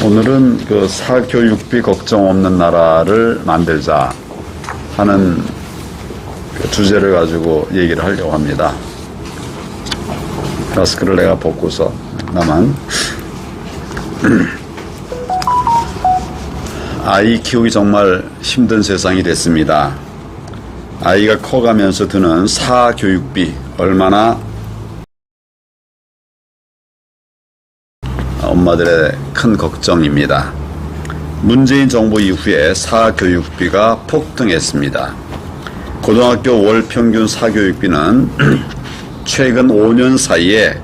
오늘은 그 사교육비 걱정 없는 나라를 만들자 하는 그 주제를 가지고 얘기를 하려고 합니다. 마스크를 내가 벗고서 나만. 아이 키우기 정말 힘든 세상이 됐습니다. 아이가 커가면서 드는 사교육비 얼마나 엄마들의 큰 걱정입니다. 문재인 정부 이후에 사교육비가 폭등했습니다. 고등학교 월 평균 사교육비는 최근 5년 사이에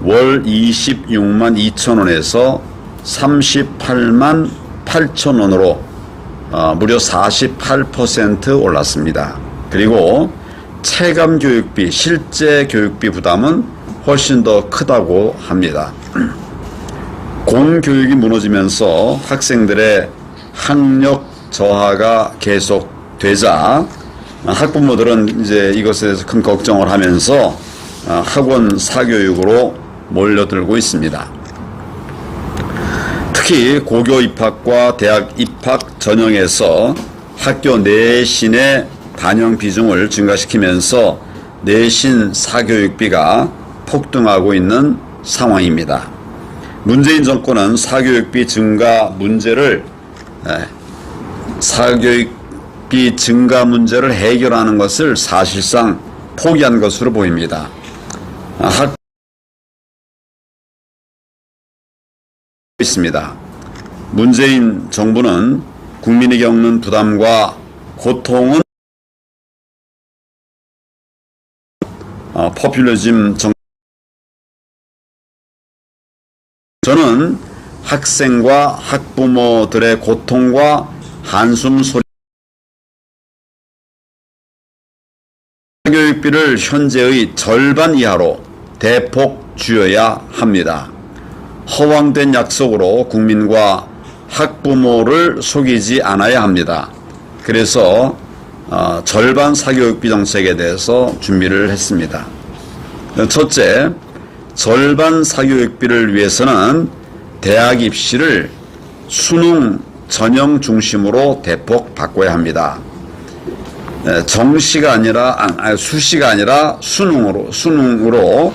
월 26만 2천 원에서 38만 8천 원으로 무려 48% 올랐습니다. 그리고 체감 교육비, 실제 교육비 부담은 훨씬 더 크다고 합니다. 공교육이 무너지면서 학생들의 학력 저하가 계속되자 학부모들은 이제 이것에 대해서 큰 걱정을 하면서 학원 사교육으로 몰려들고 있습니다. 특히 고교 입학과 대학 입학 전형에서 학교 내신의 반영 비중을 증가시키면서 내신 사교육비가 폭등하고 있는 상황입니다. 문재인 정권은 사교육비 증가 문제를 해결하는 것을 사실상 포기한 것으로 보입니다. 있습니다. 문재인 정부는 국민이 겪는 부담과 고통은 포퓰리즘 저는 학생과 학부모들의 고통과 한숨 소리 사교육비를 현재의 절반 이하로 대폭 줄여야 합니다. 허황된 약속으로 국민과 학부모를 속이지 않아야 합니다. 그래서 절반 사교육비 정책에 대해서 준비를 했습니다. 첫째, 절반 사교육비를 위해서는 대학 입시를 수능 전형 중심으로 대폭 바꿔야 합니다. 수시가 아니라 수능으로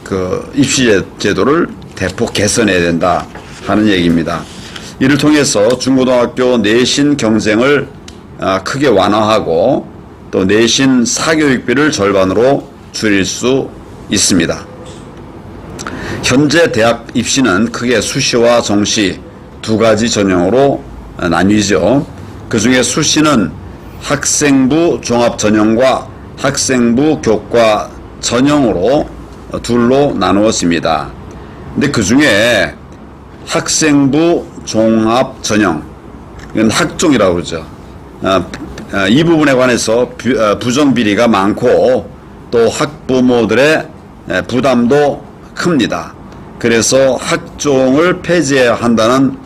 그 입시 제도를 대폭 개선해야 된다 하는 얘기입니다. 이를 통해서 중고등학교 내신 경쟁을 크게 완화하고 또 내신 사교육비를 절반으로 줄일 수 있습니다. 현재 대학 입시는 크게 수시와 정시 두 가지 전형으로 나뉘죠. 그 중에 수시는 학생부 종합 전형과 학생부 교과 전형으로 둘로 나누었습니다. 근데 그 중에 학생부 종합 전형, 이건 학종이라고 그러죠. 이 부분에 관해서 부정 비리가 많고 또 학부모들의 부담도 큽니다. 그래서 학종을 폐지해야 한다는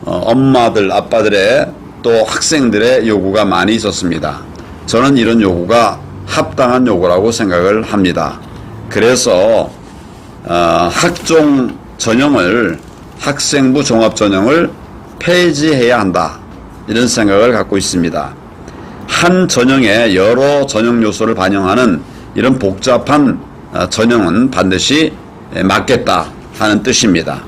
엄마들, 아빠들의 또 학생들의 요구가 많이 있었습니다. 저는 이런 요구가 합당한 요구라고 생각을 합니다. 그래서 학종 전형을 학생부 종합 전형을 폐지해야 한다 이런 생각을 갖고 있습니다. 한 전형에 여러 전형 요소를 반영하는 이런 복잡한 전형은 반드시 막겠다 하는 뜻입니다.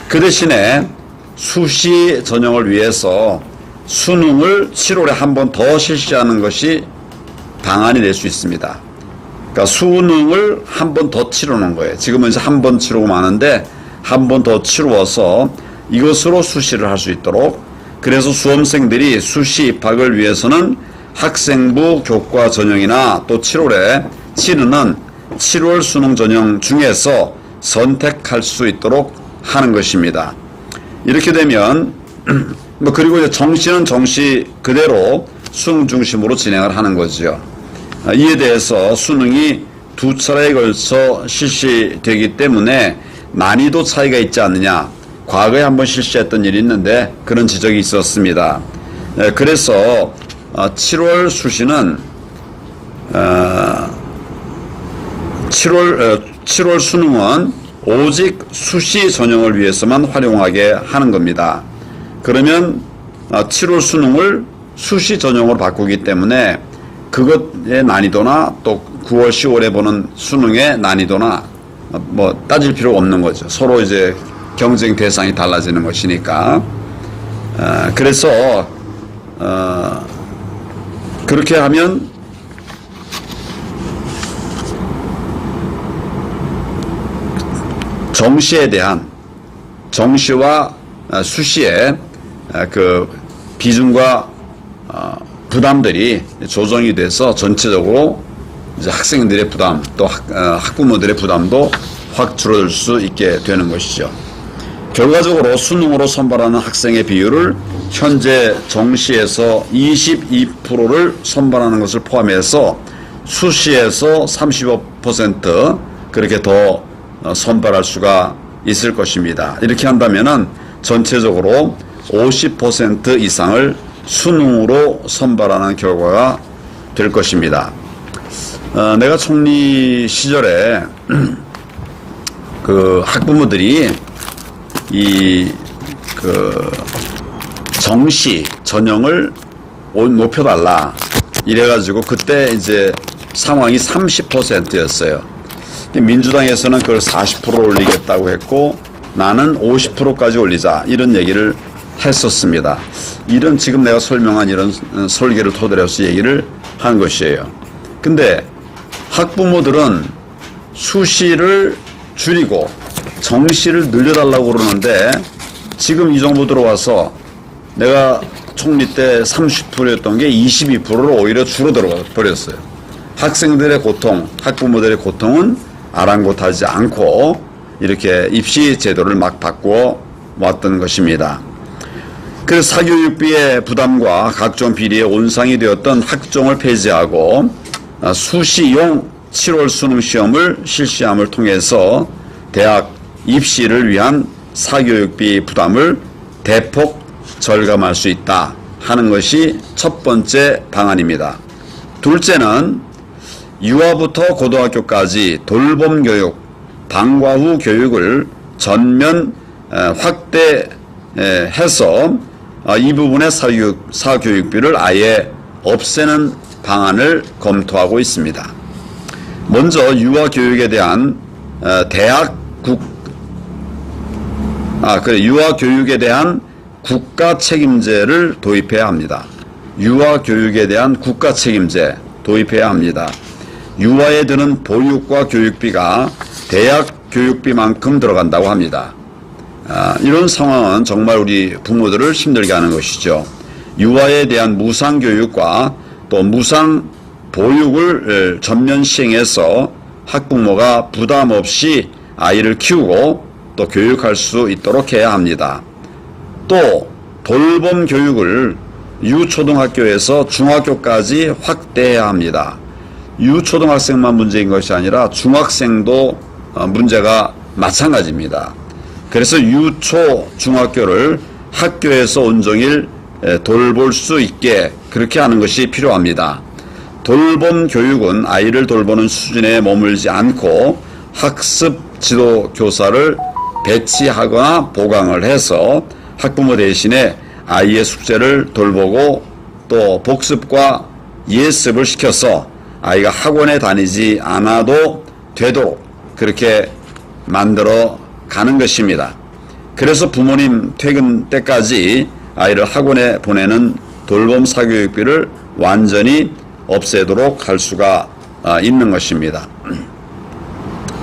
그 대신에 수시 전형을 위해서 수능을 7월에 한 번 더 실시하는 것이 방안이 될 수 있습니다. 그러니까 수능을 한 번 더 치르는 거예요. 지금은 이제 한 번 치르고 마는데 한 번 더 치루어서 이것으로 수시를 할 수 있도록, 그래서 수험생들이 수시 입학을 위해서는 학생부 교과 전형이나 또 7월에 치르는 7월 수능 전형 중에서 선택할 수 있도록 하는 것입니다. 이렇게 되면 그리고 이제 정시는 정시 그대로 수능 중심으로 진행을 하는 거죠. 이에 대해서 수능이 두 차례에 걸쳐 실시되기 때문에 난이도 차이가 있지 않느냐. 과거에 한번 실시했던 일이 있는데 그런 지적이 있었습니다. 그래서 7월 수시는 7월 수능은 오직 수시 전형을 위해서만 활용하게 하는 겁니다. 그러면 7월 수능을 수시 전형으로 바꾸기 때문에 그것의 난이도나 또 9월, 10월에 보는 수능의 난이도나 뭐 따질 필요 없는 거죠. 서로 이제 경쟁 대상이 달라지는 것이니까. 그래서 그렇게 하면 정시와 수시의 그 비중과 부담들이 조정이 돼서 전체적으로 이제 학생들의 부담 또 학부모들의 부담도 확 줄어들 수 있게 되는 것이죠. 결과적으로 수능으로 선발하는 학생의 비율을 현재 정시에서 22%를 선발하는 것을 포함해서 수시에서 35% 그렇게 더 선발할 수가 있을 것입니다. 이렇게 한다면은 전체적으로 50% 이상을 수능으로 선발하는 결과가 될 것입니다. 내가 총리 시절에 그 학부모들이 정시 전형을 높여달라 이래가지고 그때 이제 상황이 30%였어요. 민주당에서는 그걸 40% 올리겠다고 했고 나는 50%까지 올리자 이런 얘기를 했었습니다. 이런 지금 내가 설명한 이런 설계를 토대로 해서 얘기를 한 것이에요. 근데 학부모들은 수시를 줄이고 정시를 늘려달라고 그러는데 지금 이 정부 들어와서 내가 총리 때 30%였던 게 22%로 오히려 줄어들어 버렸어요. 학생들의 고통, 학부모들의 고통은 아랑곳하지 않고 이렇게 입시 제도를 막 바꾸어 왔던 것입니다. 그래서 사교육비의 부담과 각종 비리의 온상이 되었던 학종을 폐지하고 수시용 7월 수능 시험을 실시함을 통해서 대학 입시를 위한 사교육비 부담을 대폭 절감할 수 있다 하는 것이 첫 번째 방안입니다. 둘째는 유아부터 고등학교까지 돌봄 교육, 방과 후 교육을 전면 확대해서 이 부분의 사교육비를 아예 없애는 방안을 검토하고 있습니다. 먼저 유아 교육에 대한 유아 교육에 대한 국가 책임제를 도입해야 합니다. 유아 교육에 대한 국가 책임제 도입해야 합니다. 유아에 드는 보육과 교육비가 대학 교육비만큼 들어간다고 합니다. 이런 상황은 정말 우리 부모들을 힘들게 하는 것이죠. 유아에 대한 무상 교육과 또 무상 보육을 전면 시행해서 학부모가 부담 없이 아이를 키우고 또 교육할 수 있도록 해야 합니다. 또 돌봄 교육을 유초등학교에서 중학교까지 확대해야 합니다. 유초등학생만 문제인 것이 아니라 중학생도 문제가 마찬가지입니다. 그래서 유초 중학교를 학교에서 온종일 돌볼 수 있게 그렇게 하는 것이 필요합니다. 돌봄 교육은 아이를 돌보는 수준에 머물지 않고 학습 지도 교사를 배치하거나 보강을 해서 학부모 대신에 아이의 숙제를 돌보고 또 복습과 예습을 시켜서 아이가 학원에 다니지 않아도 되도록 그렇게 만들어 가는 것입니다. 그래서 부모님 퇴근 때까지 아이를 학원에 보내는 돌봄 사교육비를 완전히 없애도록 할 수가 있는 것입니다.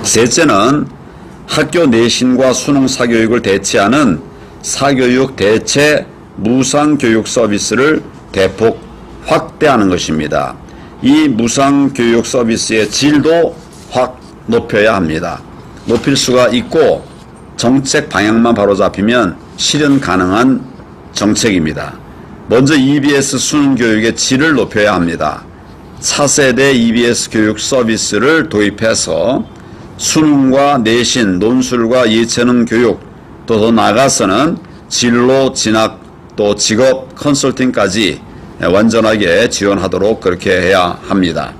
셋째는 학교 내신과 수능 사교육을 대체하는 사교육 대체 무상교육 서비스를 대폭 확대하는 것입니다. 이 무상교육 서비스의 질도 확 높여야 합니다. 높일 수가 있고 정책 방향만 바로잡히면 실현 가능한 정책입니다. 먼저 EBS 수능 교육의 질을 높여야 합니다. 차세대 EBS 교육 서비스를 도입해서 수능과 내신, 논술과 예체능 교육 또 더 나아가서는 진로, 진학, 또 직업 컨설팅까지 완전하게 지원하도록 그렇게 해야 합니다.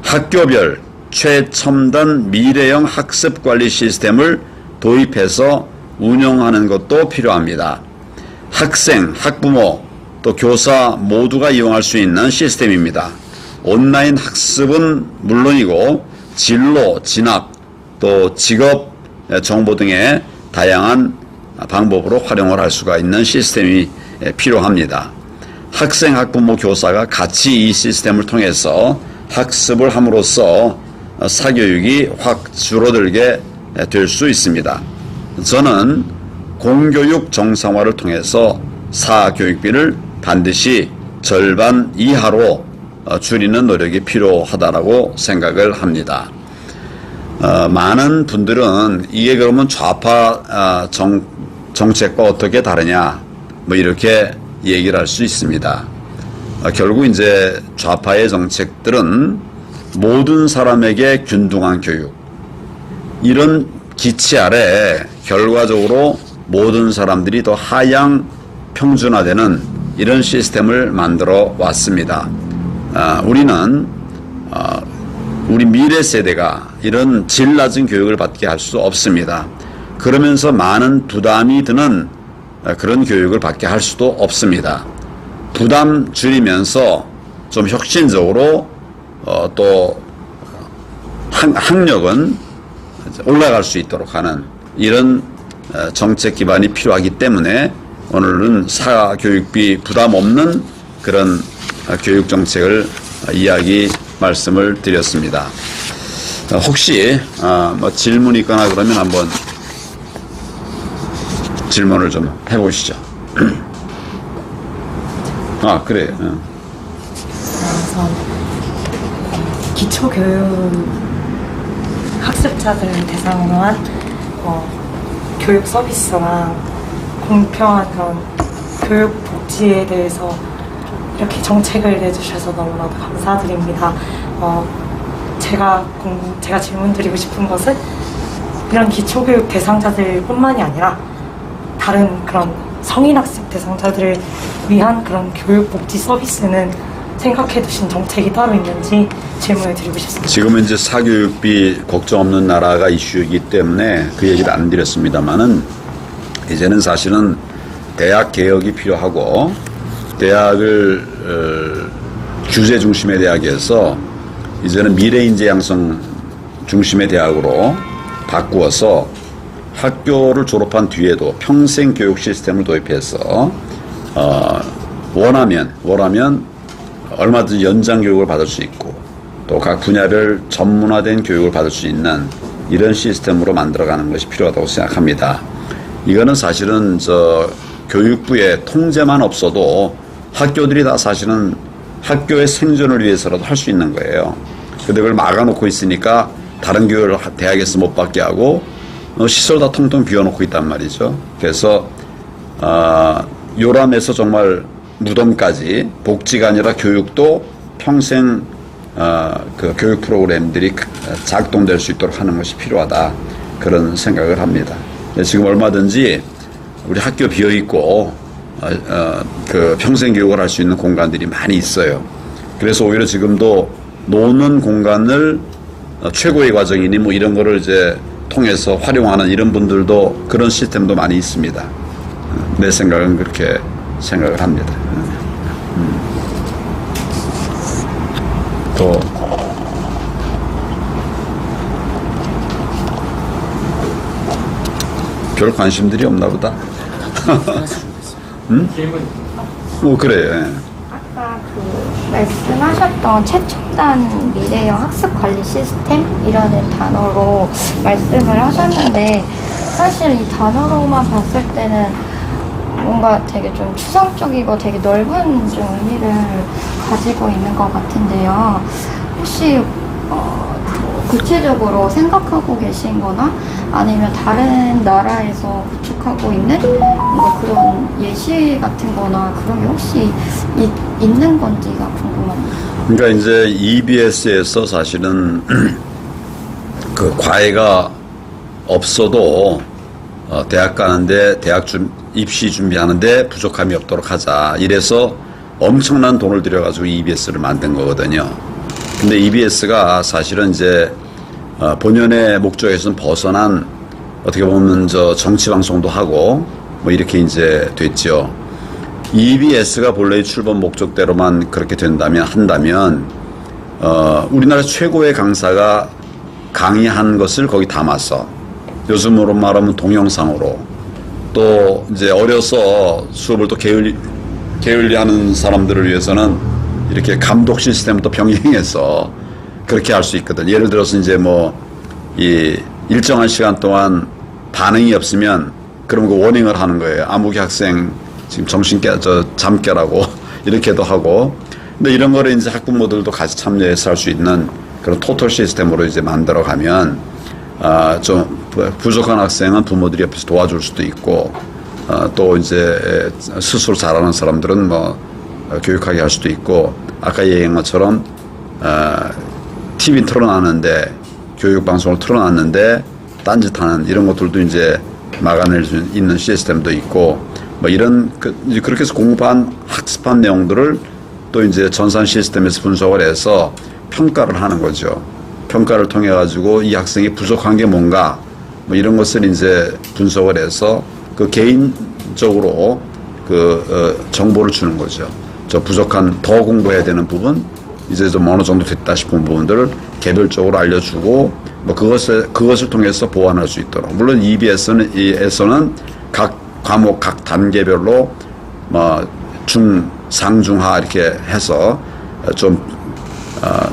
학교별 최첨단 미래형 학습 관리 시스템을 도입해서 운영하는 것도 필요합니다. 학생, 학부모, 또 교사 모두가 이용할 수 있는 시스템입니다. 온라인 학습은 물론이고 진로, 진학, 또 직업 정보 등의 다양한 방법으로 활용을 할 수가 있는 시스템이 필요합니다. 학생, 학부모, 교사가 같이 이 시스템을 통해서 학습을 함으로써 사교육이 확 줄어들게 될 수 있습니다. 저는 공교육 정상화를 통해서 사교육비를 반드시 절반 이하로 줄이는 노력이 필요하다고 생각을 합니다. 많은 분들은 이게 그러면 좌파 정책과 어떻게 다르냐 뭐 이렇게 얘기를 할 수 있습니다. 결국 이제 좌파의 정책들은 모든 사람에게 균등한 교육, 이런 기치 아래 결과적으로 모든 사람들이 더 하향 평준화되는 이런 시스템을 만들어 왔습니다. 우리는 우리 미래 세대가 이런 질 낮은 교육을 받게 할 수 없습니다. 그러면서 많은 부담이 드는 그런 교육을 받게 할 수도 없습니다. 부담 줄이면서 좀 혁신적으로 또 학력은 올라갈 수 있도록 하는 이런 정책 기반이 필요하기 때문에 오늘은 사교육비 부담 없는 그런 교육 정책을 말씀을 드렸습니다. 혹시 뭐 질문이 있거나 그러면 한번 질문을 좀 해보시죠. 그래. 우선 기초교육 학습자들을 대상으로 한 교육 서비스와 공평한 그런 교육 복지에 대해서 이렇게 정책을 내주셔서 너무나도 감사드립니다. 제가 질문드리고 싶은 것은 이런 기초교육 대상자들뿐만이 아니라 다른 그런 성인학습 대상자들을 위한 그런 교육복지 서비스는 생각해 두신 정책이 따로 있는지 질문을 드리고 싶습니다. 지금은 이제 사교육비 걱정 없는 나라가 이슈이기 때문에 그 얘기를 안 드렸습니다만은 이제는 사실은 대학 개혁이 필요하고 대학을 규제 중심의 대학에서 이제는 미래인재 양성 중심의 대학으로 바꾸어서 학교를 졸업한 뒤에도 평생 교육 시스템을 도입해서 원하면 얼마든지 연장 교육을 받을 수 있고 또 각 분야별 전문화된 교육을 받을 수 있는 이런 시스템으로 만들어가는 것이 필요하다고 생각합니다. 이거는 사실은 교육부의 통제만 없어도 학교들이 다 사실은 학교의 생존을 위해서라도 할 수 있는 거예요. 근데 그걸 막아놓고 있으니까 다른 교육을 대학에서 못 받게 하고 시설 다 통통 비워놓고 있단 말이죠. 그래서 요람에서 정말 무덤까지 복지가 아니라 교육도 평생 그 교육 프로그램들이 작동될 수 있도록 하는 것이 필요하다, 그런 생각을 합니다. 지금 얼마든지 우리 학교 비어 있고 그 평생 교육을 할 수 있는 공간들이 많이 있어요. 그래서 오히려 지금도 노는 공간을 최고의 과정이니 뭐 이런 거를 이제 통해서 활용하는 이런 분들도, 그런 시스템도 많이 있습니다. 내 생각은 그렇게 생각을 합니다. 또 별 관심들이 없나 보다. 응? 그래. 아까 말씀하셨던 최첨단 미래형 학습 관리 시스템이라는 단어로 말씀을 하셨는데, 사실 이 단어로만 봤을 때는 뭔가 되게 좀 추상적이고 되게 넓은 좀 의미를 가지고 있는 것 같은데요. 혹시 구체적으로 생각하고 계신 거나 아니면 다른 나라에서 구축하고 있는 뭔가 그런 예시 같은 거나 그런 게 혹시 있는 건지가 궁금합니다. 그러니까 이제 EBS에서 사실은 그 과외가 없어도 대학 가는데 입시 준비하는데 부족함이 없도록 하자, 이래서 엄청난 돈을 들여가지고 EBS를 만든 거거든요. 근데 EBS가 사실은 이제 본연의 목적에서는 벗어난 어떻게 보면 저 정치 방송도 하고 뭐 이렇게 이제 됐죠. EBS가 본래의 출범 목적대로만 그렇게 한다면 우리나라 최고의 강사가 강의한 것을 거기 담아서 요즘으로 말하면 동영상으로 또 이제 어려서 수업을 또 게을리 하는 사람들을 위해서는 이렇게 감독 시스템도 병행해서 그렇게 할 수 있거든. 예를 들어서 이제 뭐 이 일정한 시간 동안 반응이 없으면 그럼 그 워닝을 하는 거예요. 아무개 학생 지금 잠 깨라고 이렇게도 하고. 근데 이런 거를 이제 학부모들도 같이 참여해서 할 수 있는 그런 토털 시스템으로 이제 만들어 가면 좀 부족한 학생은 부모들이 옆에서 도와줄 수도 있고 또 이제 스스로 잘하는 사람들은 뭐 교육하게 할 수도 있고 아까 얘기한 것처럼 TV 틀어놨는데 교육방송을 틀어놨는데 딴짓하는 이런 것들도 이제 막아낼 수 있는 시스템도 있고 뭐 이런 그렇게 해서 공부한 학습한 내용들을 또 이제 전산 시스템에서 분석을 해서 평가를 하는 거죠. 평가를 통해 가지고 이 학생이 부족한 게 뭔가 뭐 이런 것을 이제 분석을 해서 그 개인적으로 정보를 주는 거죠. 저 부족한 더 공부해야 되는 부분 이제 좀 어느 정도 됐다 싶은 부분들을 개별적으로 알려주고 뭐 그것을 통해서 보완할 수 있도록 물론 EBS에서는 각 과목 각 단계별로 뭐 상중하 이렇게 해서 좀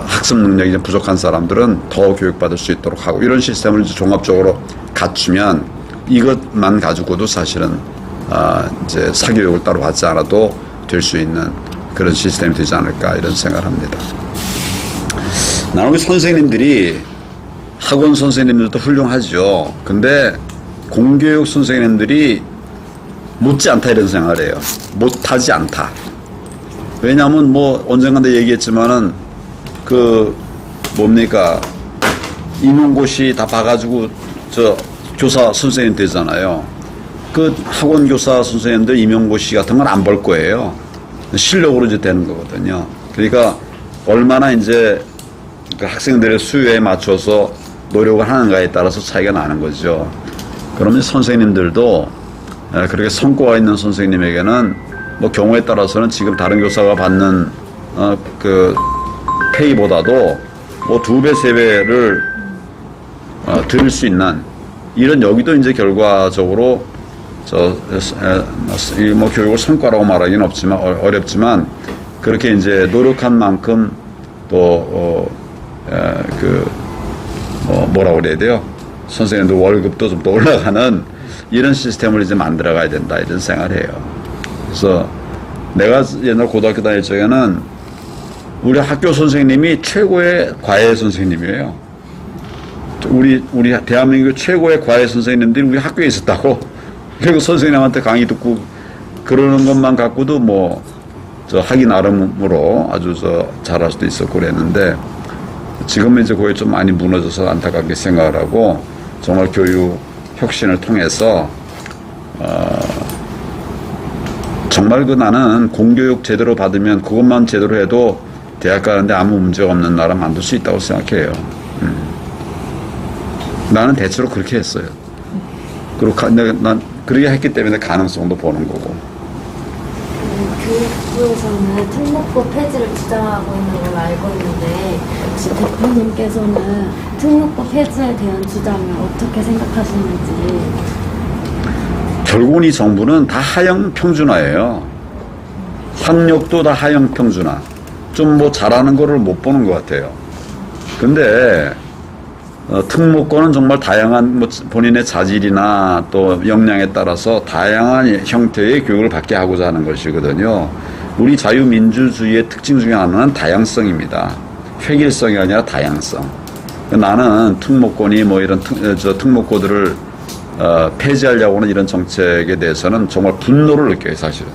학습 능력이 좀 부족한 사람들은 더 교육받을 수 있도록 하고 이런 시스템을 이제 종합적으로 갖추면 이것만 가지고도 사실은 이제 사교육을 따로 받지 않아도 될 수 있는 그런 시스템이 되지 않을까 이런 생각을 합니다. 나는 우리 선생님들이 학원 선생님들도 훌륭하죠. 근데 공교육 선생님들이 못지 않다 이런 생각을 해요. 못하지 않다. 왜냐하면 뭐 언젠가 얘기했지만은 임용고시 다 봐가지고 저 교사 선생님 되잖아요. 그 학원 교사 선생님들 임용고시 같은 건 안 볼 거예요. 실력으로 이제 되는 거거든요. 그러니까 얼마나 이제 그 학생들의 수요에 맞춰서 노력을 하는가에 따라서 차이가 나는 거죠. 그러면 선생님들도 그렇게 성과가 있는 선생님에게는 뭐 경우에 따라서는 지금 다른 교사가 받는 그 페이보다도 뭐 2배, 3배를 드릴 수 있는 이런 여기도 이제 결과적으로 뭐 교육을 성과라고 말하기는 어렵지만 그렇게 이제 노력한 만큼 또 뭐라고 그래야 돼요? 선생님들 월급도 좀 더 올라가는 이런 시스템을 이제 만들어 가야 된다 이런 생각을 해요. 그래서 내가 옛날 고등학교 다닐 적에는 우리 학교 선생님이 최고의 과외 선생님이에요. 우리 대한민국 최고의 과외 선생님들이 우리 학교에 있었다고. 그리고 선생님한테 강의 듣고 그러는 것만 갖고도 뭐 하기 나름으로 아주 잘할 수도 있었고 그랬는데 지금은 이제 그게 좀 많이 무너져서 안타깝게 생각을 하고 정말 교육 혁신을 통해서 정말 나는 공교육 제대로 받으면 그것만 제대로 해도 대학 가는데 아무 문제가 없는 나라 만들 수 있다고 생각해요. 나는 대체로 그렇게 했어요. 그리고 난 그렇게 했기 때문에 가능성도 보는 거고. 교육부에서는 특목고 폐지를 주장하고 있는 걸로 알고 있는데 혹시 대표님께서는 특목고 폐지에 대한 주장을 어떻게 생각하시는지. 결국은 이 정부는 다 하향 평준화예요. 학력도 다 하향 평준화. 좀 뭐 잘하는 거를 못 보는 것 같아요. 근데 특목고는 정말 다양한 뭐 본인의 자질이나 또 역량에 따라서 다양한 형태의 교육을 받게 하고자 하는 것이거든요. 우리 자유민주주의의 특징 중에 하나는 다양성입니다. 획일성이 아니라 다양성. 나는 특목고니 뭐 이런 특목고들을 폐지하려고 하는 이런 정책에 대해서는 정말 분노를 느껴요, 사실은.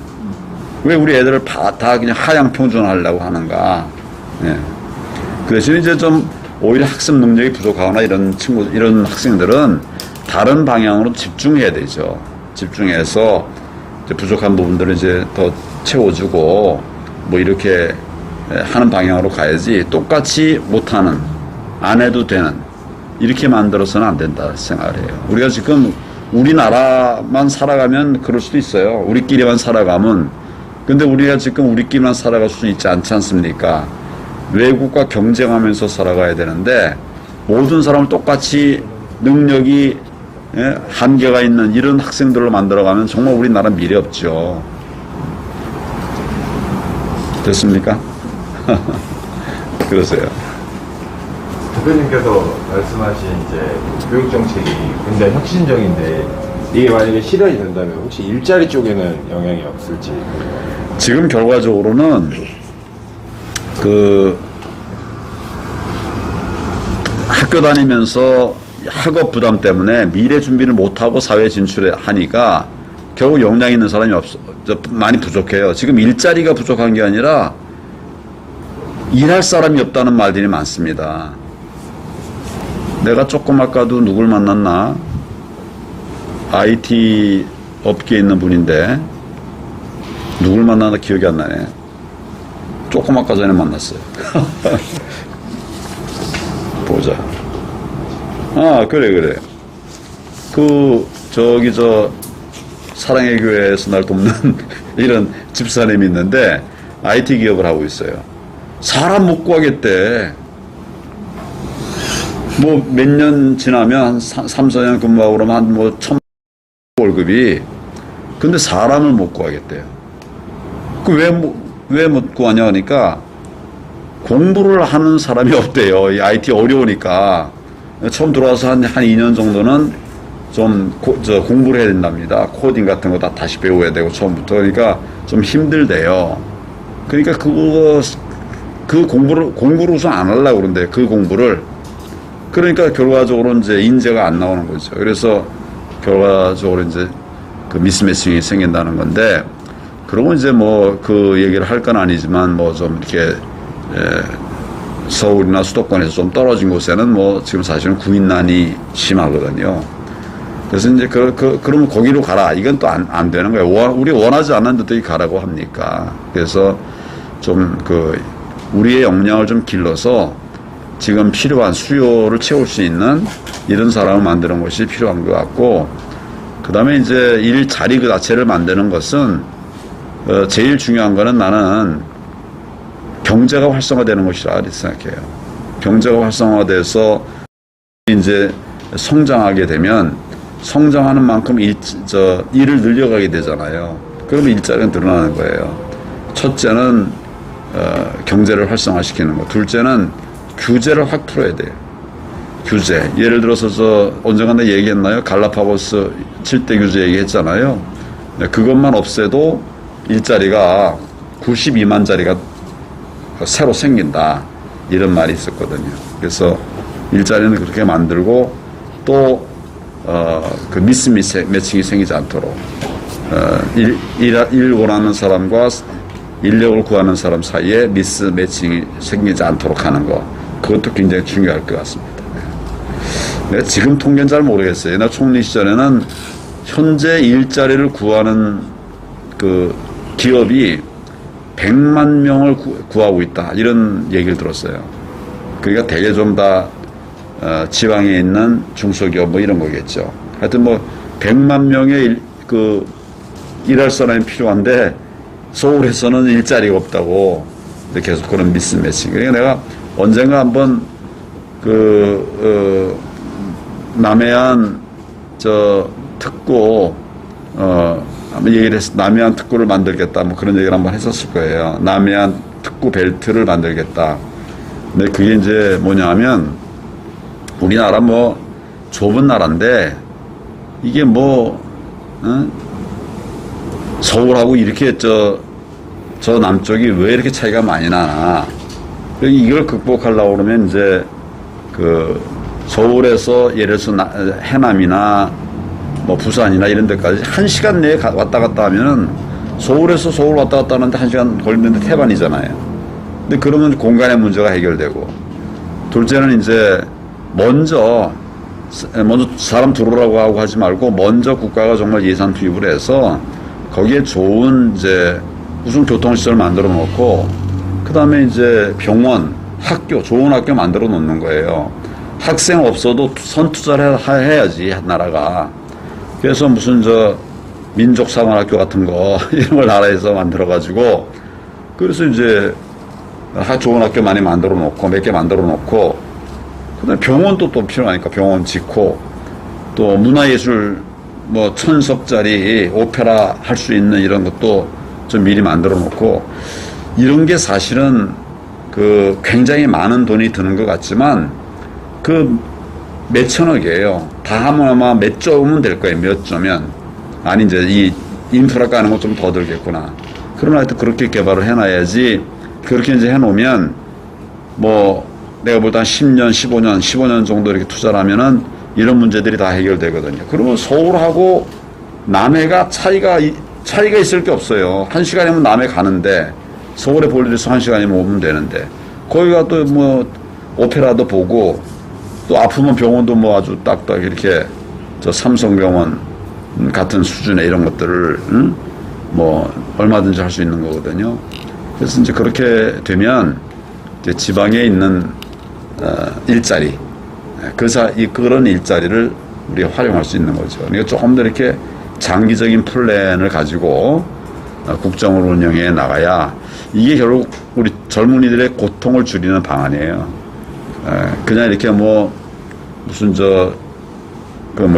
왜 우리 애들을 다 그냥 하향 평준화하려고 하는가. 예. 그 대신 이제 좀 오히려 학습 능력이 부족하거나 이런 학생들은 다른 방향으로 집중해야 되죠. 집중해서 이제 부족한 부분들을 이제 더 채워주고 뭐 이렇게 하는 방향으로 가야지 똑같이 못하는, 안 해도 되는, 이렇게 만들어서는 안 된다 생각을 해요. 우리가 지금 우리나라만 살아가면 그럴 수도 있어요. 우리끼리만 살아가면. 근데 우리가 지금 우리끼리만 살아갈 수 있지 않지 않습니까? 외국과 경쟁하면서 살아가야 되는데 모든 사람을 똑같이 능력이 한계가 있는 이런 학생들로 만들어가면 정말 우리나라 미래 없죠. 됐습니까? 그러세요. 대표님께서 말씀하신 이제 교육 정책이 굉장히 혁신적인데 이게 만약에 실현이 된다면 혹시 일자리 쪽에는 영향이 없을지. 지금 결과적으로는 그 학교 다니면서 학업 부담 때문에 미래 준비를 못하고 사회에 진출하니까 결국 역량 있는 사람이 많이 부족해요. 지금 일자리가 부족한 게 아니라 일할 사람이 없다는 말들이 많습니다. 내가 조금 아까도 누굴 만났나? IT 업계에 있는 분인데 누굴 만나나 기억이 안 나네. 조금 아까 전에 만났어요. 보자. 아, 그래. 사랑의 교회에서 날 돕는 이런 집사님이 있는데 IT 기업을 하고 있어요. 사람 못 구하겠대. 뭐 몇 년 지나면 한 3, 4년 근무하고 그러면 한 뭐 1,000 월급이. 근데 사람을 못 구하겠대요. 왜 못 구하냐 하니까 공부를 하는 사람이 없대요. 이 IT 어려우니까. 처음 들어와서 한 2년 정도는 좀 공부를 해야 된답니다. 코딩 같은 거 다시 배워야 되고 처음부터. 그러니까 좀 힘들대요. 그러니까 그 공부를 우선 안 하려고 그러는데 그 공부를. 그러니까 결과적으로 이제 인재가 안 나오는 거죠. 그래서 결과적으로 이제 그 미스매칭이 생긴다는 건데, 그러고 이제 뭐 그 얘기를 할 건 아니지만 뭐 좀 이렇게 서울이나 수도권에서 좀 떨어진 곳에는 뭐 지금 사실은 구인난이 심하거든요. 그래서 이제 그러면 거기로 가라. 이건 또 안 되는 거예요. 우리 원하지 않는 데도 가라고 합니까? 그래서 좀 우리의 역량을 좀 길러서 지금 필요한 수요를 채울 수 있는 이런 사람을 만드는 것이 필요한 것 같고, 그 다음에 이제 일 자리 그 자체를 만드는 것은 제일 중요한 거는 나는 경제가 활성화되는 것이라 이렇게 생각해요. 경제가 활성화돼서 이제 성장하게 되면 성장하는 만큼 일을 늘려가게 되잖아요. 그러면 일자리가 늘어나는 거예요. 첫째는 경제를 활성화시키는 거. 둘째는 규제를 확 풀어야 돼요. 규제. 예를 들어서 언젠가 내가 얘기했나요? 갈라파고스 7대 규제 얘기했잖아요. 그것만 없애도 일자리가 92만 자리가 새로 생긴다. 이런 말이 있었거든요. 그래서 일자리는 그렇게 만들고 또 그 미스매칭이 생기지 않도록 일 원하는 사람과 인력을 구하는 사람 사이에 미스매칭이 생기지 않도록 하는 거, 그것도 굉장히 중요할 것 같습니다. 내가 지금 통계는 잘 모르겠어요. 옛날 총리 시절에는 현재 일자리를 구하는 그 기업이 100만 명을 구하고 있다, 이런 얘기를 들었어요. 그러니까 대개 좀 다 지방에 있는 중소기업 뭐 이런 거겠죠. 하여튼 뭐 100만 명의 일할 사람이 필요한데 서울에서는 일자리가 없다고 계속 그런 미스매칭. 그러니까 내가 언젠가 한번 남해안 특구 한번 얘기를 했어. 남해안 특구를 만들겠다, 뭐 그런 얘기를 한번 했었을 거예요. 남해안 특구 벨트를 만들겠다. 근데 그게 이제 뭐냐 하면, 우리나라 뭐 좁은 나라인데 이게 뭐 서울하고 이렇게 저 남쪽이 왜 이렇게 차이가 많이 나나. 이걸 극복하려고 그러면 이제 서울에서 예를 들어서 해남이나 뭐 부산이나 이런 데까지 1시간 내에 왔다 갔다 하면은 서울에서 서울 왔다 갔다 하는데 1시간 걸리는데 태반이잖아요. 근데 그러면 공간의 문제가 해결되고, 둘째는 이제 먼저 사람 들어오라고 하고 하지 말고 먼저 국가가 정말 예산 투입을 해서 거기에 좋은 이제 무슨 교통시설 만들어 놓고 그 다음에 이제 병원, 학교, 좋은 학교 만들어 놓는 거예요. 학생 없어도 선투자를 해야지, 나라가. 그래서 무슨 민족사관학교 같은 거, 이런 걸 나라에서 만들어가지고, 그래서 이제 좋은 학교 많이 만들어 놓고, 몇 개 만들어 놓고, 그 다음에 병원도 또 필요하니까 병원 짓고, 또 문화예술, 1000석짜리 오페라 할 수 있는 이런 것도 좀 미리 만들어 놓고, 이런 게 사실은 굉장히 많은 돈이 드는 것 같지만, 몇천억이에요. 다 하면 아마 몇 조면 될 거예요. 몇 조면. 아니, 이제 이 인프라 까는 거 좀 더 들겠구나. 그러나 하여튼 그렇게 개발을 해놔야지, 그렇게 이제 해놓으면, 내가 볼 때 한 10년, 15년 정도 이렇게 투자를 하면은 이런 문제들이 다 해결되거든요. 그러면 서울하고 남해가 차이가 있을 게 없어요. 1시간이면 남해 가는데, 서울에 볼 일이 있어 1시간이면 오면 되는데, 거기가 또 오페라도 보고, 또 아프면 병원도 아주 딱딱 이렇게 삼성병원 같은 수준의 이런 것들을 얼마든지 할 수 있는 거거든요. 그래서 이제 그렇게 되면 이제 지방에 있는 일자리, 그런 일자리를 우리가 활용할 수 있는 거죠. 그러니까 조금 더 이렇게 장기적인 플랜을 가지고 국정을 운영해 나가야 이게 결국 우리 젊은이들의 고통을 줄이는 방안이에요. 그냥 이렇게 무슨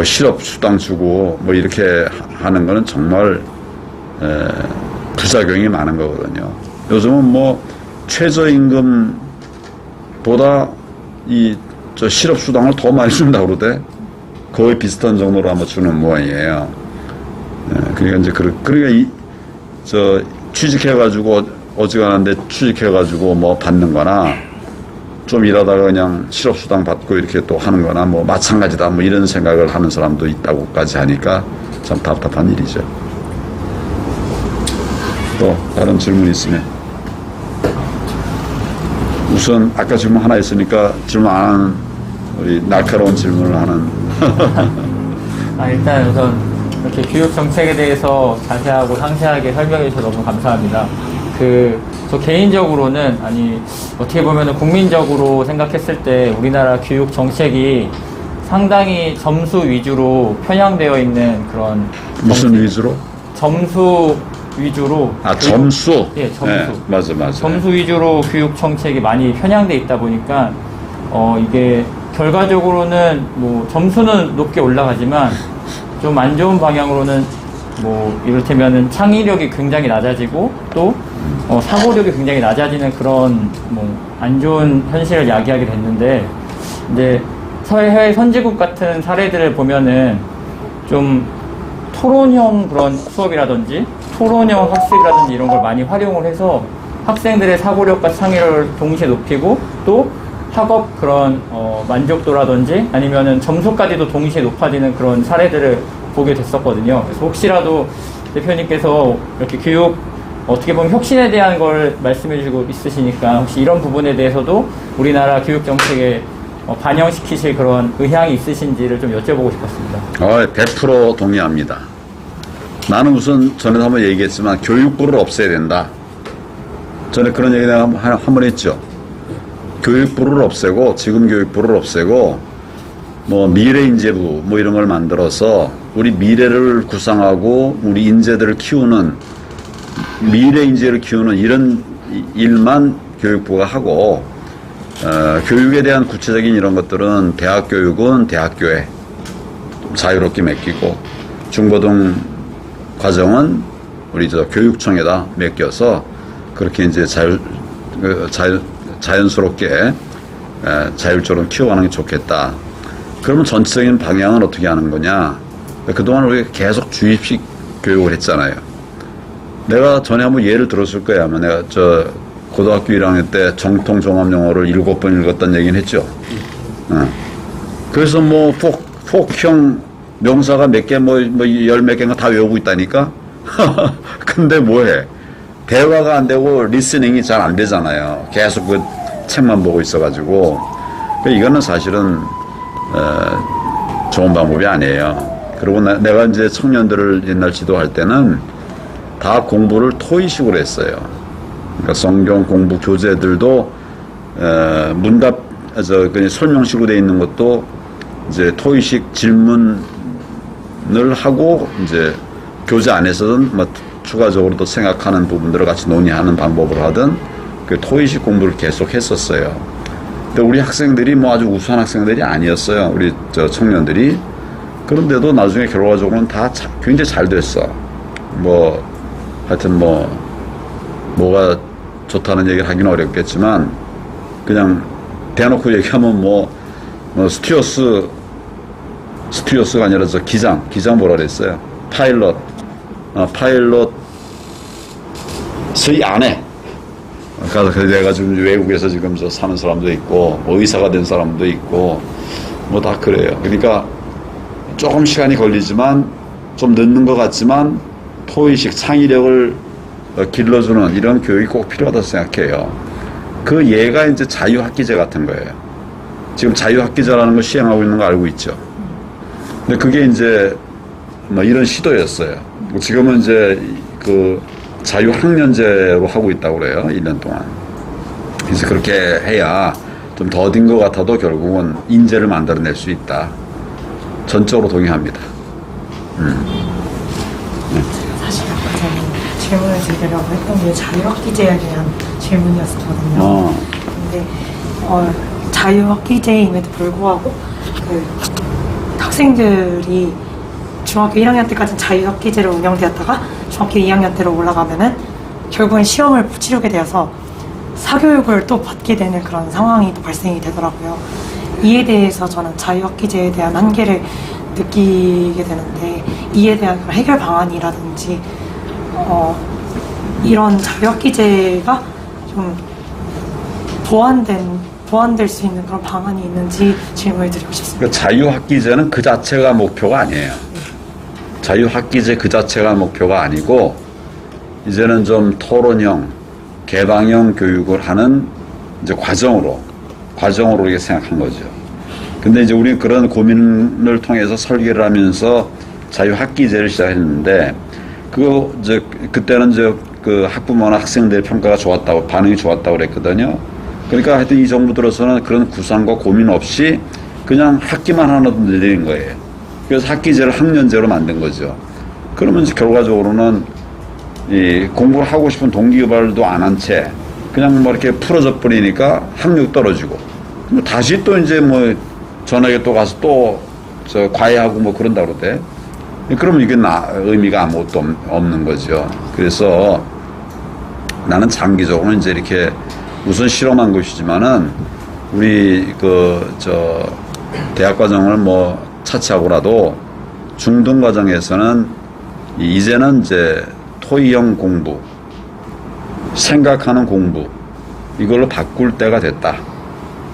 실업 수당 주고 이렇게 하는 거는 정말 부작용이 많은 거거든요. 요즘은 최저임금보다 실업 수당을 더 많이 준다고 그러대. 거의 비슷한 정도로 아마 주는 모양이에요. 그러니까 이제 그러니까 취직해가지고 어지간한데 취직해가지고 받는 거나 좀 일하다가 그냥 실업수당 받고 이렇게 또 하는 거나 마찬가지다 이런 생각을 하는 사람도 있다고까지 하니까 참 답답한 일이죠. 또 다른 질문 있으면. 우선 아까 질문 하나 있으니까 질문 안 하는 우리 날카로운 질문을 하는. 일단 우선 이렇게 교육 정책에 대해서 자세하고 상세하게 설명해 주셔서 너무 감사합니다. 저 개인적으로는 어떻게 보면 국민적으로 생각했을 때 우리나라 교육 정책이 상당히 점수 위주로 편향되어 있는 그런 무슨 위주로? 점수 위주로. 점수? 예, 점수. 네, 맞아. 점수 위주로 교육 정책이 많이 편향돼 있다 보니까 이게 결과적으로는 점수는 높게 올라가지만 좀 안 좋은 방향으로는 이를테면은 창의력이 굉장히 낮아지고 또 사고력이 굉장히 낮아지는 그런 안 좋은 현실을 야기하게 됐는데, 이제 해외 선진국 같은 사례들을 보면은 좀 토론형 그런 수업이라든지 토론형 학습이라든지 이런 걸 많이 활용을 해서 학생들의 사고력과 창의력을 동시에 높이고 또 학업 그런 만족도라든지 아니면은 점수까지도 동시에 높아지는 그런 사례들을 보게 됐었거든요. 그래서 혹시라도 대표님께서 이렇게 교육 어떻게 보면 혁신에 대한 걸 말씀해 주고 있으시니까 혹시 이런 부분에 대해서도 우리나라 교육 정책에 반영시키실 그런 의향이 있으신지를 좀 여쭤보고 싶었습니다. 100% 동의합니다. 나는 우선 전에 한번 얘기했지만 교육부를 없애야 된다. 전에 그런 얘기 내가 한번 했죠. 교육부를 없애고, 지금 교육부를 없애고, 미래인재부 이런 걸 만들어서 우리 미래를 구상하고 우리 인재들을 키우는, 미래 인재를 키우는 이런 일만 교육부가 하고, 교육에 대한 구체적인 이런 것들은 대학 교육은 대학교에 자유롭게 맡기고, 중고등 과정은 우리 교육청에다 맡겨서 그렇게 이제 자연스럽게 자율적으로 키워가는 게 좋겠다. 그러면 전체적인 방향은 어떻게 하는 거냐? 그동안 우리가 계속 주입식 교육을 했잖아요. 내가 전에 한번 예를 들었을 거야. 아마 내가 고등학교 1학년 때 정통 종합영어를 7번 읽었다는 얘기는 했죠. 그래서 폭형 명사가 몇 개, 열 몇 개가 다 외우고 있다니까? 근데 뭐해? 대화가 안 되고 리스닝이 잘 안 되잖아요. 계속 그 책만 보고 있어가지고. 이거는 사실은, 좋은 방법이 아니에요. 그리고 내가 이제 청년들을 옛날 지도할 때는 다 공부를 토의식으로 했어요. 그러니까 성경 공부 교재들도 그냥 설명식으로 되어 있는 것도 이제 토의식 질문을 하고 이제 교재 안에서는 뭐 추가적으로 또 생각하는 부분들을 같이 논의하는 방법을 하든 그 토의식 공부를 계속 했었어요. 근데 우리 학생들이 뭐 아주 우수한 학생들이 아니었어요. 우리 저 청년들이. 그런데도 나중에 결과적으로는 다 굉장히 잘 됐어. 뭐 하여튼 뭐가 좋다는 얘기를 하기는 어렵겠지만 그냥 대놓고 얘기하면 스튜어스가 아니라 저 기장 뭐라 그랬어요? 파일럿의 아내. 그래가 지금 외국에서 지금 저 사는 사람도 있고 의사가 된 사람도 있고 뭐 다 그래요. 그러니까 조금 시간이 걸리지만 좀 늦는 것 같지만 토의식 창의력을 길러주는 이런 교육이 꼭 필요하다고 생각해요. 그 예가 이제 자유학기제 같은 거예요. 지금 자유학기제라는 걸 시행하고 있는 거 알고 있죠. 근데 그게 이제 뭐 이런 시도였어요. 지금은 이제 그 자유학년제로 하고 있다고 그래요. 1년 동안. 그래서 그렇게 해야 좀 더딘 것 같아도 결국은 인재를 만들어낼 수 있다. 전적으로 동의합니다. 사실 아까 전에 질문을 드리려고 했던 게 자유학기제에 대한 질문이었거든요. 근데 자유학기제임에도 불구하고 그 학생들이 중학교 1학년 때까지는 자유학기제로 운영되었다가 중학교 2학년 때로 올라가면은 결국은 시험을 치르게 되어서 사교육을 또 받게 되는 그런 상황이 또 발생이 되더라고요. 이에 대해서 저는 자유학기제에 대한 한계를 느끼게 되는데 이에 대한 그런 해결 방안이라든지 이런 자유학기제가 좀 보완될 수 있는 그런 방안이 있는지 질문을 드리고 싶습니다. 그러니까 자유학기제는 그 자체가 목표가 아니에요. 자유학기제 그 자체가 목표가 아니고 이제는 좀 토론형, 개방형 교육을 하는 이제 과정으로 이렇게 생각한 거죠. 근데 이제 우리는 그런 고민을 통해서 설계를 하면서 자유학기제를 시작했는데 그때는 그 학부모나 학생들의 평가가 좋았다고 반응이 좋았다고 그랬거든요. 그러니까 하여튼 이 정부 들어서는 그런 구상과 고민 없이 그냥 학기만 하나 더 늘리는 거예요. 그래서 학기제를 학년제로 만든 거죠. 그러면 결과적으로는 이 공부를 하고 싶은 동기유발도 안 한 채 그냥 뭐 이렇게 풀어져 버리니까 학력 떨어지고 다시 또 이제 뭐 전학에 또 가서 또 저 과외하고 뭐 그런다 그러대. 그럼 이게 의미가 아무것도 없는 거죠. 그래서 나는 장기적으로 이제 이렇게 우선 실험한 것이지만은 우리 대학 과정을 뭐 차치하고라도 중등 과정에서는 이제는 이제 토의형 공부, 생각하는 공부 이걸로 바꿀 때가 됐다.